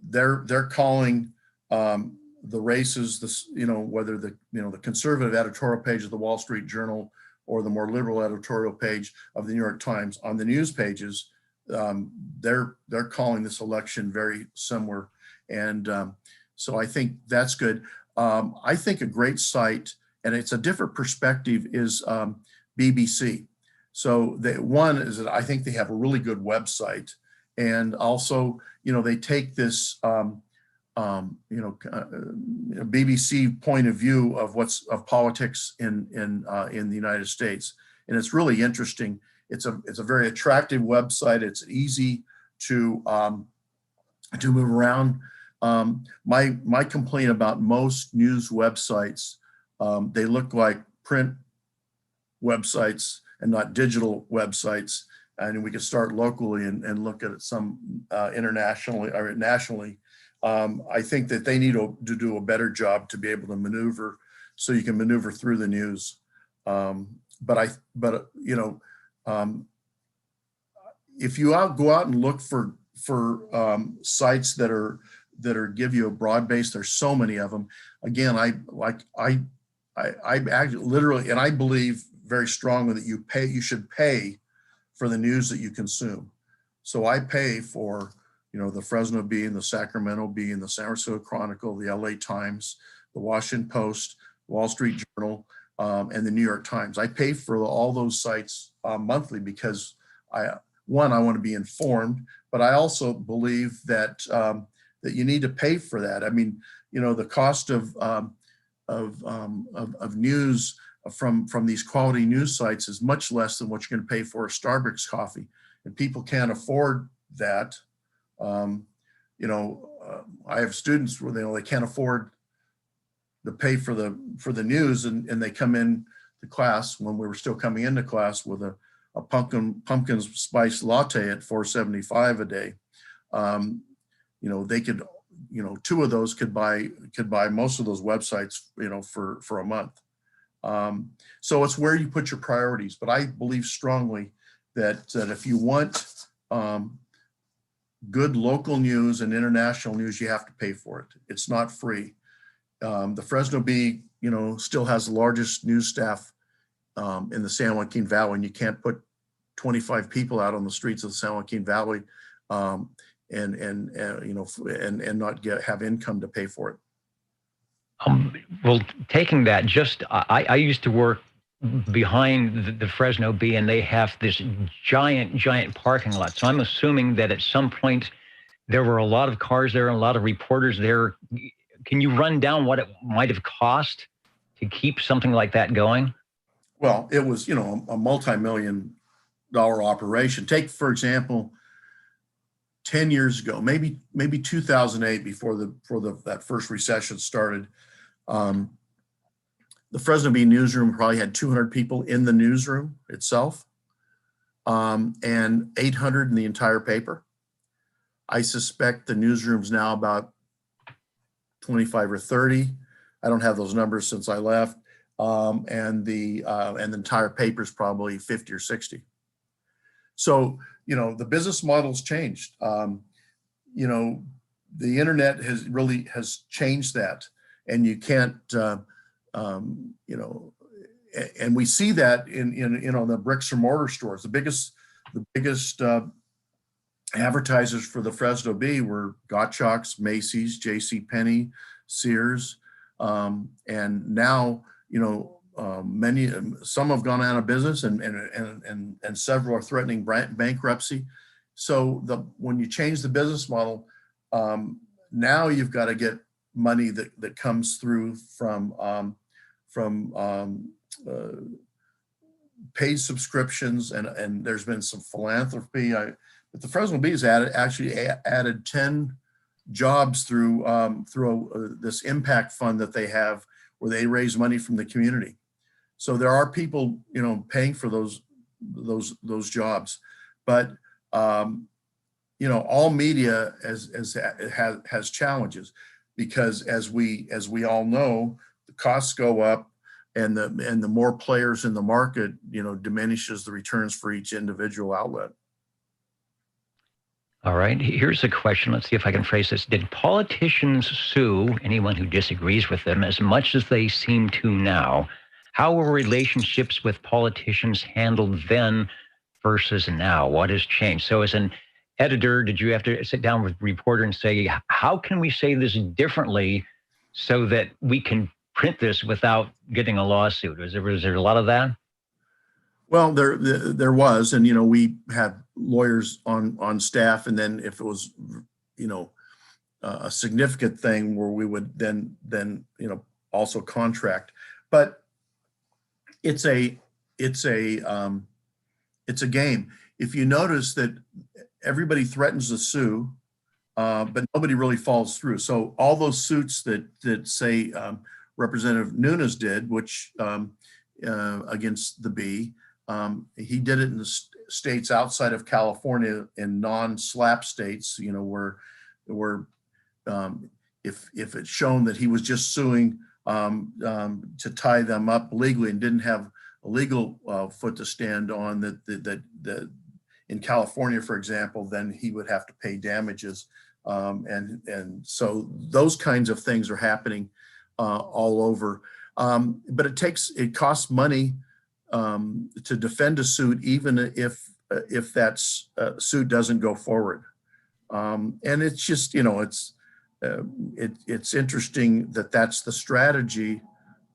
They're calling the races, whether the conservative editorial page of the Wall Street Journal or the more liberal editorial page of the New York Times, on the news pages, they're calling this election very similar, and so I think that's good. I think a great site, and it's a different perspective, is BBC. So one is that I think they have a really good website, and also, they take this, BBC point of view of politics in the United States, and it's really interesting. It's a very attractive website. It's easy to move around. My complaint about most news websites, they look like print websites and not digital websites. And we could start locally and look at some internationally or nationally. I think that they need to do a better job to be able to maneuver, so you can maneuver through the news. But if you go out and look for sites that give you a broad base, there's so many of them. Again, I actually literally, and I believe very strongly that you should pay for the news that you consume. So I pay for, the Fresno Bee and the Sacramento Bee and the San Francisco Chronicle, the LA Times, the Washington Post, Wall Street Journal, and the New York Times. I pay for all those sites monthly because I want to be informed, but I also believe that that you need to pay for that. I mean, the cost of news from these quality news sites is much less than what you're going to pay for a Starbucks coffee, and people can't afford that. I have students where they can't afford to pay for the news, and they come in to class when we were still coming into class with a pumpkin spice latte at $4.75 a day. They could, two of those could buy most of those websites, for a month. So it's where you put your priorities. But I believe strongly that if you want good local news and international news, you have to pay for it. It's not free. The Fresno Bee, still has the largest news staff in the San Joaquin Valley, and you can't put 25 people out on the streets of the San Joaquin Valley and not have income to pay for it. Well, taking that, I used to work behind the Fresno Bee, and they have this giant parking lot. So I'm assuming that at some point there were a lot of cars there and a lot of reporters there. Can you run down what it might have cost to keep something like that going? Well, it was, a multi-million-dollar operation. Take, for example, 10 years ago, maybe 2008, before that first recession started, the Fresno Bee newsroom probably had 200 people in the newsroom itself, and 800 in the entire paper. I suspect the newsroom's now about 25 or 30. I don't have those numbers since I left. And the entire paper is probably 50 or 60. So, the business model's changed. The internet has changed that, and you can't, and we see that in the bricks and mortar stores. The biggest advertisers for the Fresno Bee were Gottschalk's, Macy's, JCPenney, Sears, and now some have gone out of business, and several are threatening bankruptcy. So when you change the business model, now you've got to get money that comes through from paid subscriptions, and there's been some philanthropy. But the Fresno Bees actually added 10 jobs through this impact fund that they have, where they raise money from the community. So there are people, paying for those jobs. But all media has challenges, because as we all know, the costs go up, and the more players in the market, diminishes the returns for each individual outlet. All right, here's a question. Let's see if I can phrase this. Did politicians sue anyone who disagrees with them as much as they seem to now? How were relationships with politicians handled then versus now? What has changed? So as an editor, did you have to sit down with a reporter and say, how can we say this differently so that we can print this without getting a lawsuit? Was there a lot of that? Well, there was, and we had lawyers on staff, and then if it was, a significant thing where we would then also contract. But it's a game. If you notice that everybody threatens to sue, but nobody really follows through. So all those suits that say Representative Nunes did, which against the B, he did it in the states outside of California, in non-SLAPP states, where if it's shown that he was just suing to tie them up legally and didn't have a legal foot to stand on, that in California, for example, then he would have to pay damages. And so those kinds of things are happening all over. But it costs money to defend a suit, even if that suit doesn't go forward. And it's just, it's interesting that that's the strategy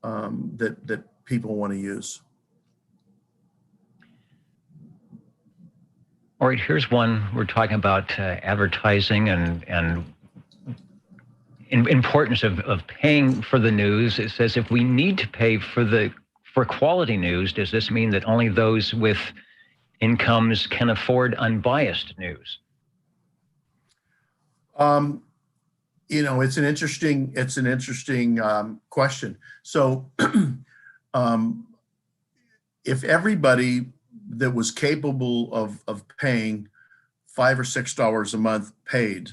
that people want to use. All right, here's one. We're talking about advertising and importance of paying for the news. It says, if we need to pay for quality news, does this mean that only those with incomes can afford unbiased news? It's an interesting question. So if everybody that was capable of paying $5 or $6 a month paid,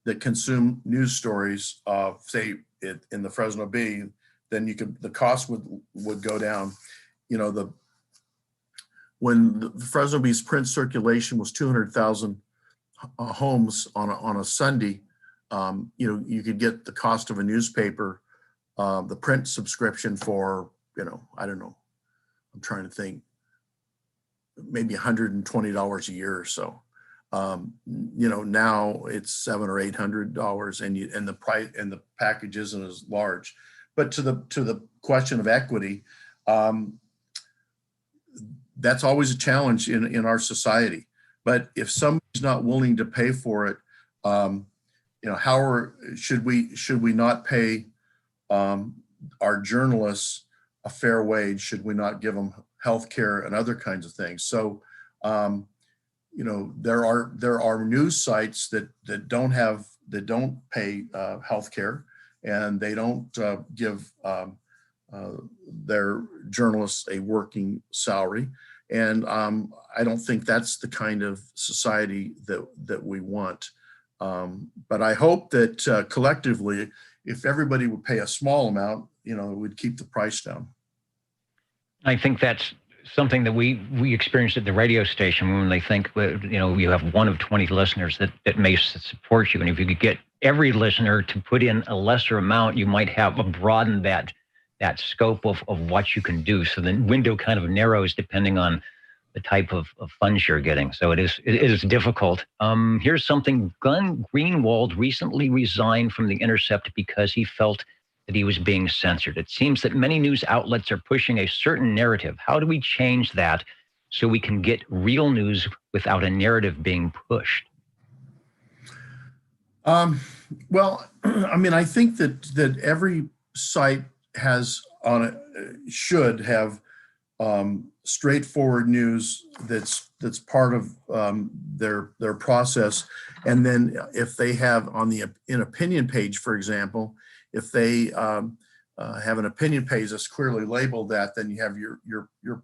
that consume news stories, say in the Fresno Bee, then the cost would go down. When the Fresno Bee's print circulation was 200,000 homes on a Sunday, you could get the cost of a newspaper, the print subscription for, I don't know, I'm trying to think, maybe $120 a year or so. Now it's $700 or $800, and the price and the package isn't as large. But to the question of equity, that's always a challenge in our society. But if somebody's not willing to pay for it, should we not pay our journalists a fair wage? Should we not give them health care and other kinds of things? So, there are news sites that don't pay health care, and they don't give their journalists a working salary. And I don't think that's the kind of society that we want. But I hope that collectively, if everybody would pay a small amount, it would keep the price down. I think that's something that we experienced at the radio station when they think, you have one of 20 listeners that may support you. And if you could get every listener to put in a lesser amount, you might have broadened that scope of what you can do. So the window kind of narrows depending on the type of funds you're getting. So it is difficult. Here's something. Glenn Greenwald recently resigned from The Intercept because he felt that he was being censored. It seems that many news outlets are pushing a certain narrative. How do we change that so we can get real news without a narrative being pushed? Well, I think that every site should have straightforward news that's part of their process. And then if they have on in opinion page, for example, if they have an opinion page that's clearly labeled that, then you have your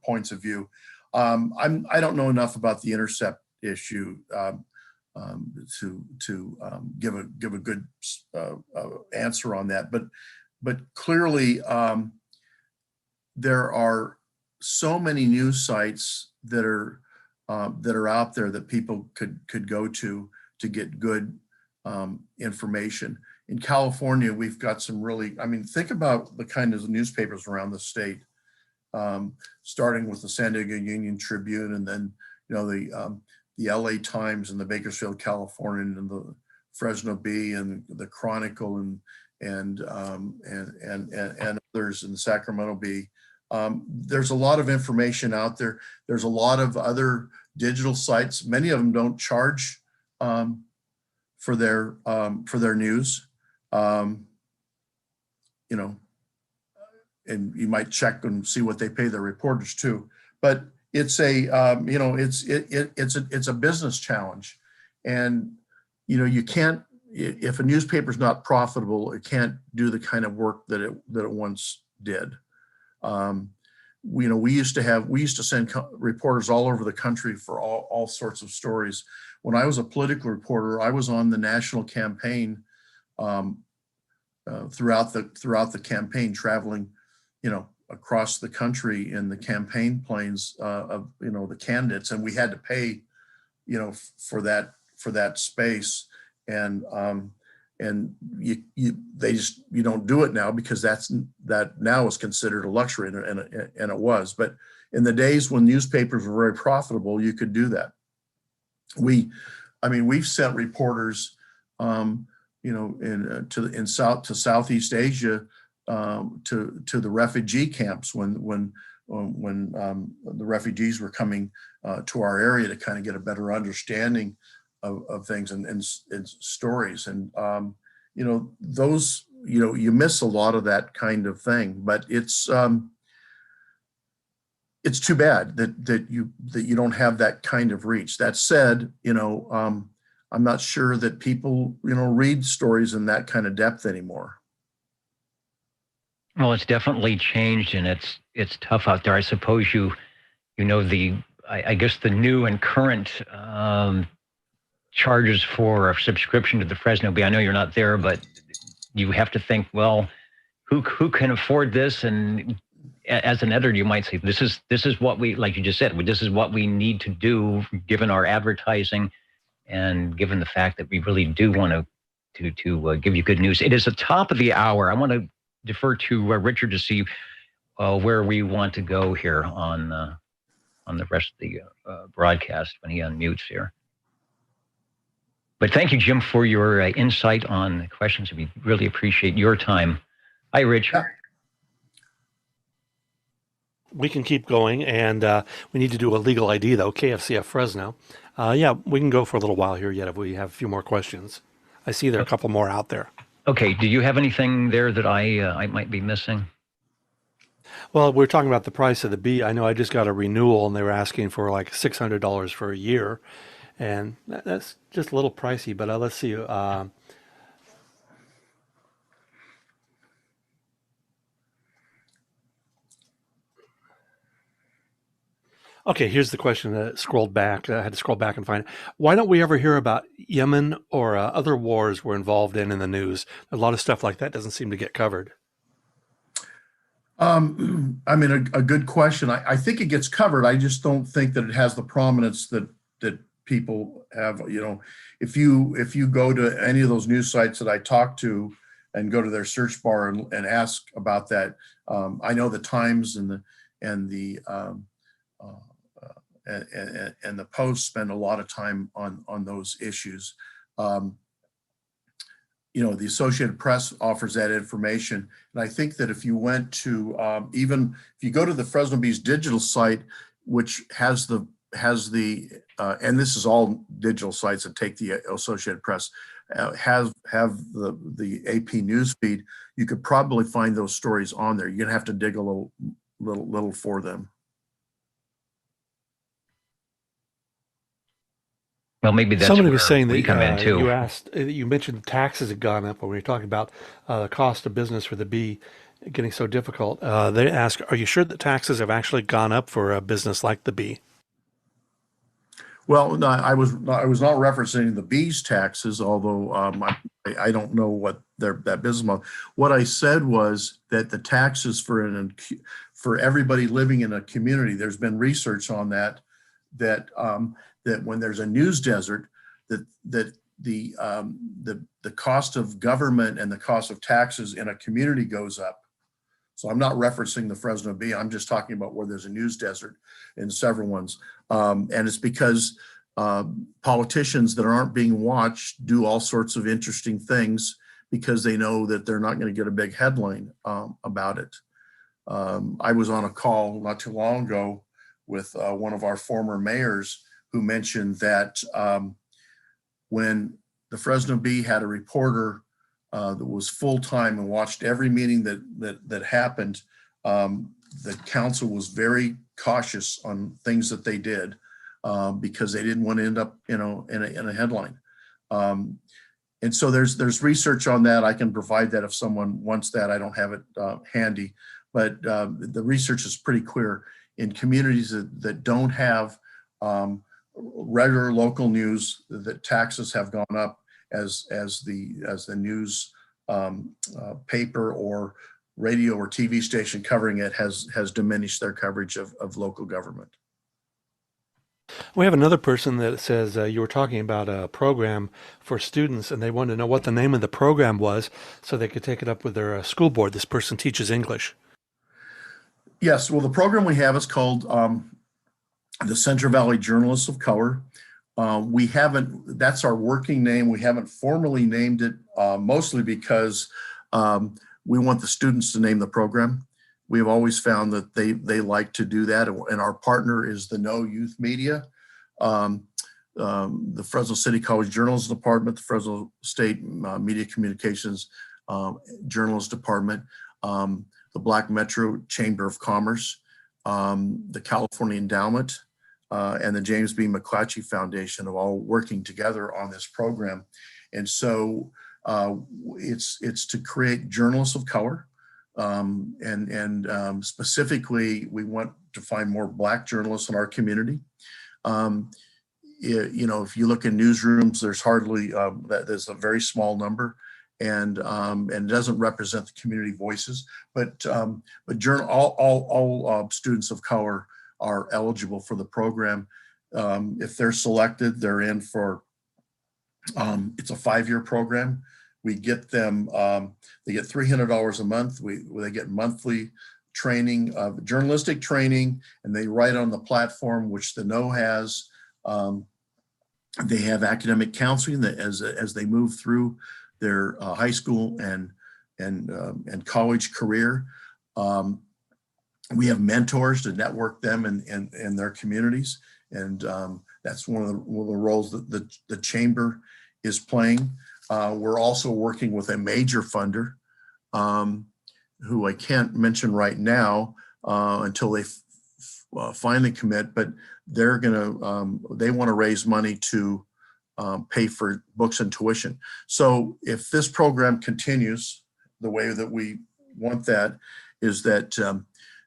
points of view. I don't know enough about the Intercept issue to give a good answer on that. But clearly, there are so many news sites that are out there that people could go to get good information. In California, we've got some really, think about the kind of newspapers around the state, starting with the San Diego Union Tribune, and then the LA Times and the Bakersfield Californian and the Fresno Bee and the Chronicle and others in the Sacramento Bee. There's a lot of information out there. There's a lot of other digital sites. Many of them don't charge for their news. And you might check and see what they pay their reporters too. But it's it's a business challenge, and you can't, if a newspaper's not profitable, it can't do the kind of work that it once did. We used to send reporters all over the country for all sorts of stories. When I was a political reporter, I was on the national campaign throughout the campaign, traveling, across the country in the campaign planes of the candidates, and we had to pay, for that space, and you don't do it now because that now is considered a luxury, and it was. But in the days when newspapers were very profitable, you could do that. We've sent reporters, to Southeast Asia, to the refugee camps when the refugees were coming to our area to kind of get a better understanding of things and stories, and those, you miss a lot of that kind of thing. But it's too bad that you don't have that kind of reach. That said, I'm not sure that people read stories in that kind of depth anymore. Well, it's definitely changed, and it's tough out there. I suppose I guess the new and current charges for a subscription to the Fresno Bee. I know you're not there, but you have to think, well, who can afford this? And as an editor, you might say, this is what we, like you just said, this is what we need to do given our advertising and given the fact that we really do want to give you good news. It is the top of the hour. I want to defer to Richard to see where we want to go here on the rest of the broadcast when he unmutes here. But thank you, Jim, for your insight on the questions. We really appreciate your time. Hi, Rich. Yeah. We can keep going, and we need to do a legal ID, though, KFCF Fresno. We can go for a little while here yet if we have a few more questions. I see there are a couple more out there. Okay, do you have anything there that I might be missing? Well, we're talking about the price of the bee. I know I just got a renewal, and they were asking for like $600 for a year, and that's just a little pricey. But let's see. Okay, here's the question that scrolled back. I had to scroll back and find it. Why don't we ever hear about Yemen or other wars we're involved in the news? A lot of stuff like that doesn't seem to get covered. A good question. I think it gets covered. I just don't think that it has the prominence that people have. If you go to any of those news sites that I talk to and go to their search bar and ask about that, I know the Times and the Post spend a lot of time on those issues. The Associated Press offers that information, and I think that if you went to even if you go to the Fresno Bee's digital site, which has the and this is all digital sites that take the Associated Press, have the AP news feed, you could probably find those stories on there. You're gonna have to dig a little for them. Well, maybe that's somebody was saying that come in too. You mentioned taxes had gone up when we were talking about the cost of business for the bee getting so difficult. They ask, are you sure that taxes have actually gone up for a business like the bee? Well, no, I was not referencing the bees' taxes, although I don't know what that business model. What I said was that the taxes for everybody living in a community, there's been research on that when there's a news desert, that the cost of government and the cost of taxes in a community goes up. So I'm not referencing the Fresno Bee. I'm just talking about where there's a news desert in several ones. And it's because politicians that aren't being watched do all sorts of interesting things because they know that they're not going to get a big headline about it. I was on a call not too long ago with one of our former mayors who mentioned that when the Fresno Bee had a reporter that was full-time and watched every meeting that happened, the council was very cautious on things that they did because they didn't want to end up, in a headline. And so there's research on that. I can provide that if someone wants that. I don't have it handy, but the research is pretty clear. In communities that don't have regular local news, that taxes have gone up as the news paper or radio or TV station covering it has diminished their coverage of local government. We have another person that says you were talking about a program for students and they wanted to know what the name of the program was so they could take it up with their school board. This person teaches English. Yes, well, the program we have is called the Central Valley Journalists of Color. We haven't, that's our working name. We haven't formally named it, mostly because we want the students to name the program. We've always found that they like to do that. And our partner is the No Youth Media, the Fresno City College Journalism Department, the Fresno State Media Communications Journalism Department, the Black Metro Chamber of Commerce, the California Endowment, and the James B. McClatchy Foundation are all working together on this program. And so it's to create journalists of color. And specifically, we want to find more Black journalists in our community. If you look in newsrooms, there's hardly, there's a very small number, and it doesn't represent the community voices. But all students of color are eligible for the program. If they're selected, they're in for, it's a 5-year program. We get them, they get $300 a month. They get monthly training, journalistic training, and they write on the platform, which the No has. They have academic counseling that as they move through their high school and college career. We have mentors to network them in their communities. And that's one of the roles that the chamber is playing. We're also working with a major funder who I can't mention right now until they finally commit, but they're they want to raise money to pay for books and tuition. So if this program continues the way that we want, that is that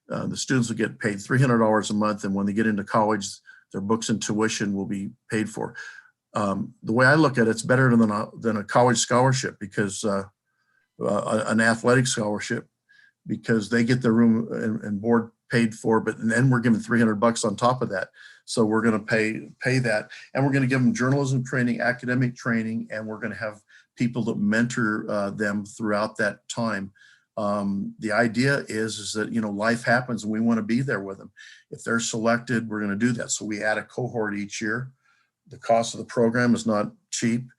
the students will get paid $300 a month, and when they get into college, their books and tuition will be paid for. The way I look at it, it's better than a college scholarship, because an athletic scholarship, because they get their room and board paid for, but then we're giving $300 on top of that. So we're going to pay that, and we're going to give them journalism training, academic training, and we're going to have people that mentor them throughout that time. The idea is that, life happens and we want to be there with them. If they're selected, we're going to do that. So we add a cohort each year. The cost of the program is not cheap.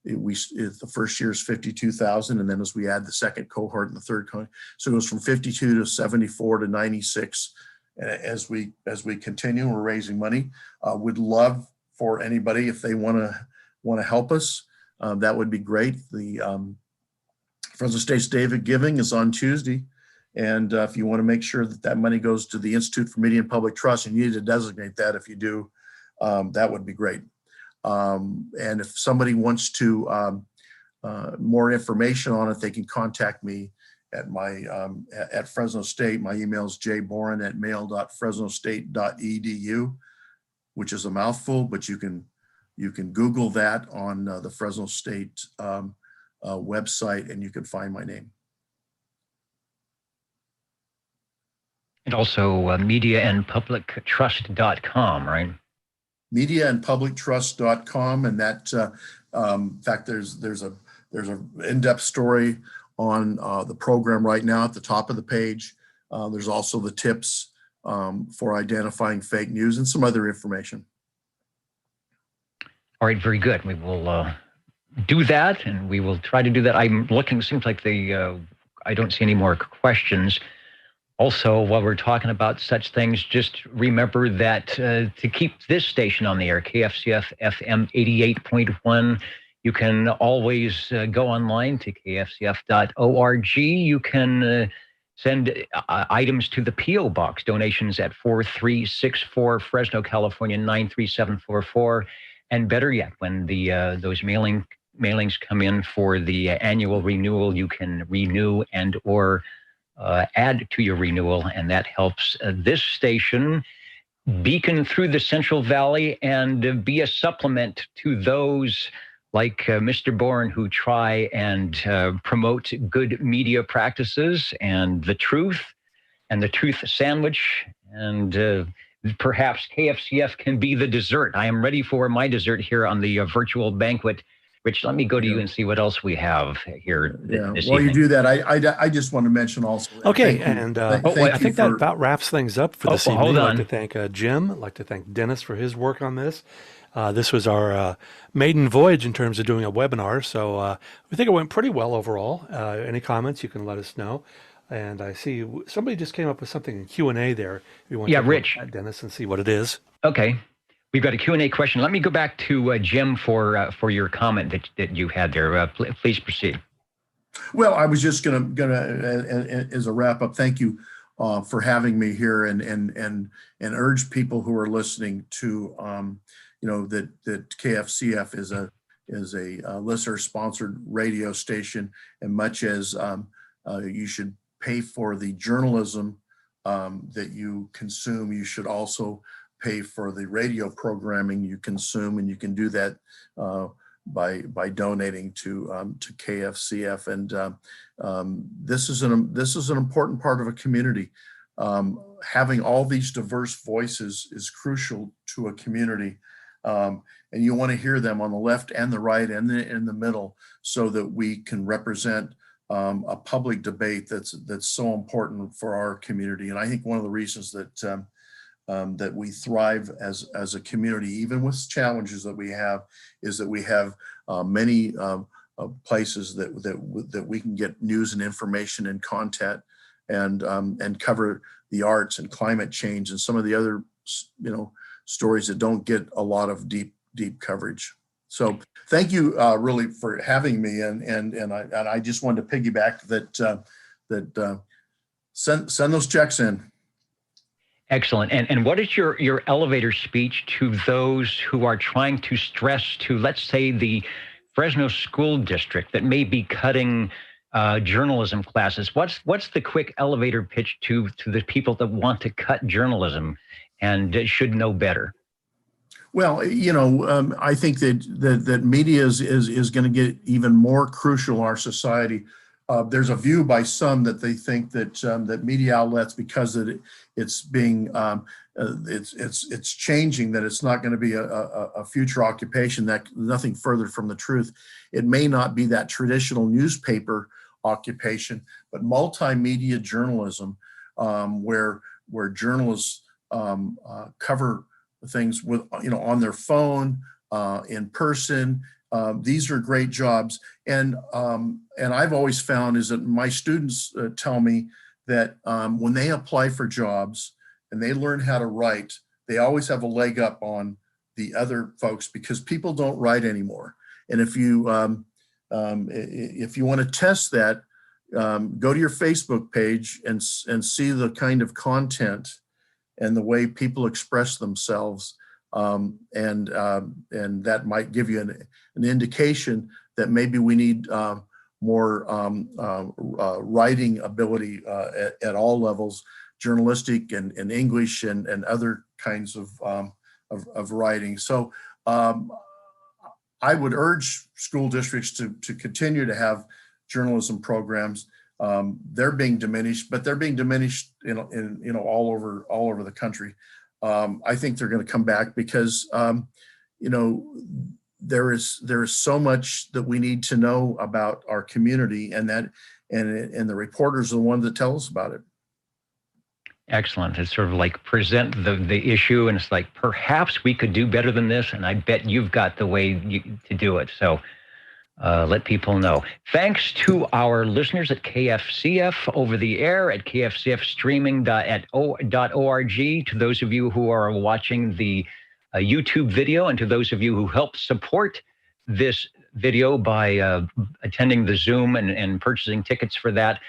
The first year is $52,000, and then as we add the second cohort and the third cohort, so it goes from 52 to 74 to 96. As we continue, we're raising money. We'd love for anybody, if they want to help us, that would be great. The Fresno State's Day of Giving is on Tuesday, and if you want to make sure that money goes to the Institute for Media and Public Trust, and you need to designate that, if you do, that would be great. And if somebody wants to more information on it, they can contact me at my at Fresno State. My email is jboren@mail.fresnostate.edu, which is a mouthful, but you can Google that on the Fresno State website, and you can find my name. And also mediaandpublictrust.com, right? Mediaandpublictrust.com, and that in fact, there's a in-depth story on the program right now at the top of the page. There's also the tips for identifying fake news and some other information. All right, very good. We will do that, and we will try to do that. I'm looking, seems like I don't see any more questions. Also, while we're talking about such things, just remember that to keep this station on the air, KFCF FM 88.1, you can always go online to kfcf.org. You can send items to the P.O. Box, donations at 4364 Fresno, California, 93744. And better yet, when those mailings come in for the annual renewal, you can renew and or add to your renewal, and that helps this station beacon through the Central Valley and be a supplement to those like Mr. Bourne who try and promote good media practices and the truth sandwich, and perhaps KFCF can be the dessert. I am ready for my dessert here on the virtual banquet. Rich, let me go to you and see what else we have here this While evening. you do that, I just want to mention also. Okay, and I think that about wraps things up for this evening. Hold on. I'd like to thank Jim. I'd like to thank Dennis for his work on this. This was our maiden voyage in terms of doing a webinar, so we think it went pretty well overall. Any comments, you can let us know. And I see somebody just came up with something in Q&A there. If you want to Rich. at Dennis and see what it is. Okay. We've got a Q&A question. Let me go back to Jim for your comment that you had there. Please proceed. Well, I was just gonna as a wrap up, thank you for having me here, and urge people who are listening to that KFCF is a listener sponsored radio station, and much as you should pay for the journalism that you consume, you should also pay for the radio programming you consume, and you can do that by donating to KFCF. And this is an important part of a community. Having all these diverse voices is crucial to a community, and you want to hear them on the left and the right and in the middle, so that we can represent a public debate that's so important for our community. And I think one of the reasons that that we thrive as a community, even with challenges that we have, is that we have many places that we can get news and information and content, and cover the arts and climate change and some of the other stories that don't get a lot of deep coverage. So thank you really for having me, and I just wanted to piggyback that send those checks in. Excellent. And what is your elevator speech to those who are trying to stress to, let's say, the Fresno School District that may be cutting journalism classes? What's the quick elevator pitch to the people that want to cut journalism and should know better? Well, I think that media is going to get even more crucial in our society. There's a view by some that they think that media outlets, because it's being it's changing, that it's not going to be a future occupation, that nothing further from the truth. It may not be that traditional newspaper occupation, but multimedia journalism, where journalists cover things with on their phone, in person. These are great jobs, and I've always found is that my students tell me that when they apply for jobs and they learn how to write, they always have a leg up on the other folks, because people don't write anymore. And if you want to test that, go to your Facebook page and see the kind of content and the way people express themselves, and that might give you an indication that maybe we need more writing ability at all levels, journalistic and English and other kinds of writing. So I would urge school districts to continue to have journalism programs. They're being diminished, but they're being diminished all over the country. I think they're going to come back because there is so much that we need to know about our community, and the reporters are the ones that tell us about it. Excellent. It's sort of like present the issue, and it's like, perhaps we could do better than this, and I bet you've got the way to do it. So let people know. Thanks to our listeners at KFCF over the air, at kfcfstreaming.org, to those of you who are watching the YouTube video, and to those of you who help support this video by attending the Zoom and purchasing tickets for that.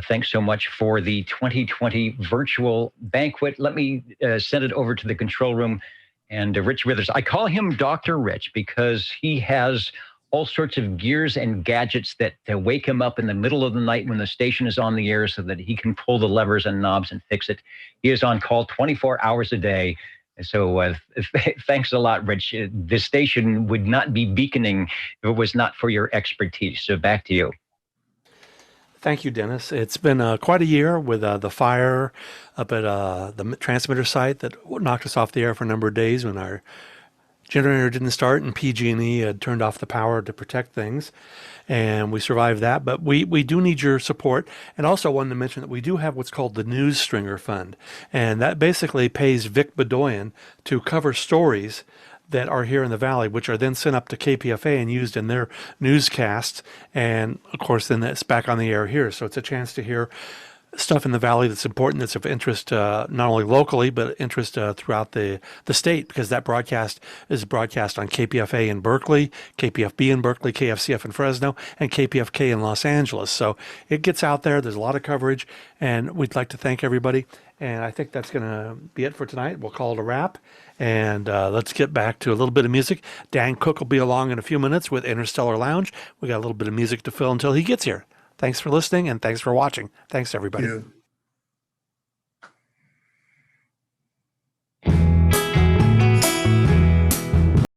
Thanks so much for the 2020 virtual banquet. Let me send it over to the control room. And Rich Withers, I call him Dr. Rich because he has all sorts of gears and gadgets that wake him up in the middle of the night when the station is on the air so that he can pull the levers and knobs and fix it. He is on call 24 hours a day. So thanks a lot, Rich. This station would not be beaconing if it was not for your expertise. So back to you. Thank you, Dennis. It's been quite a year with the fire up at the transmitter site that knocked us off the air for a number of days when our generator didn't start and PG&E had turned off the power to protect things, and we survived that. But we do need your support. And also wanted to mention that we do have what's called the News Stringer Fund, and that basically pays Vic Bedoyan to cover stories that are here in the Valley, which are then sent up to KPFA and used in their newscasts. And of course, then it's back on the air here. So it's a chance to hear stuff in the Valley that's important, that's of interest not only locally, but interest throughout the state, because that broadcast is broadcast on KPFA in Berkeley, KPFB in Berkeley, KFCF in Fresno, and KPFK in Los Angeles. So it gets out there. There's a lot of coverage, and we'd like to thank everybody. And I think that's going to be it for tonight. We'll call it a wrap. And let's get back to a little bit of music. Dan Cook will be along in a few minutes with Interstellar Lounge. We got a little bit of music to fill until he gets here. Thanks for listening, and thanks for watching. Thanks, everybody. Thank you.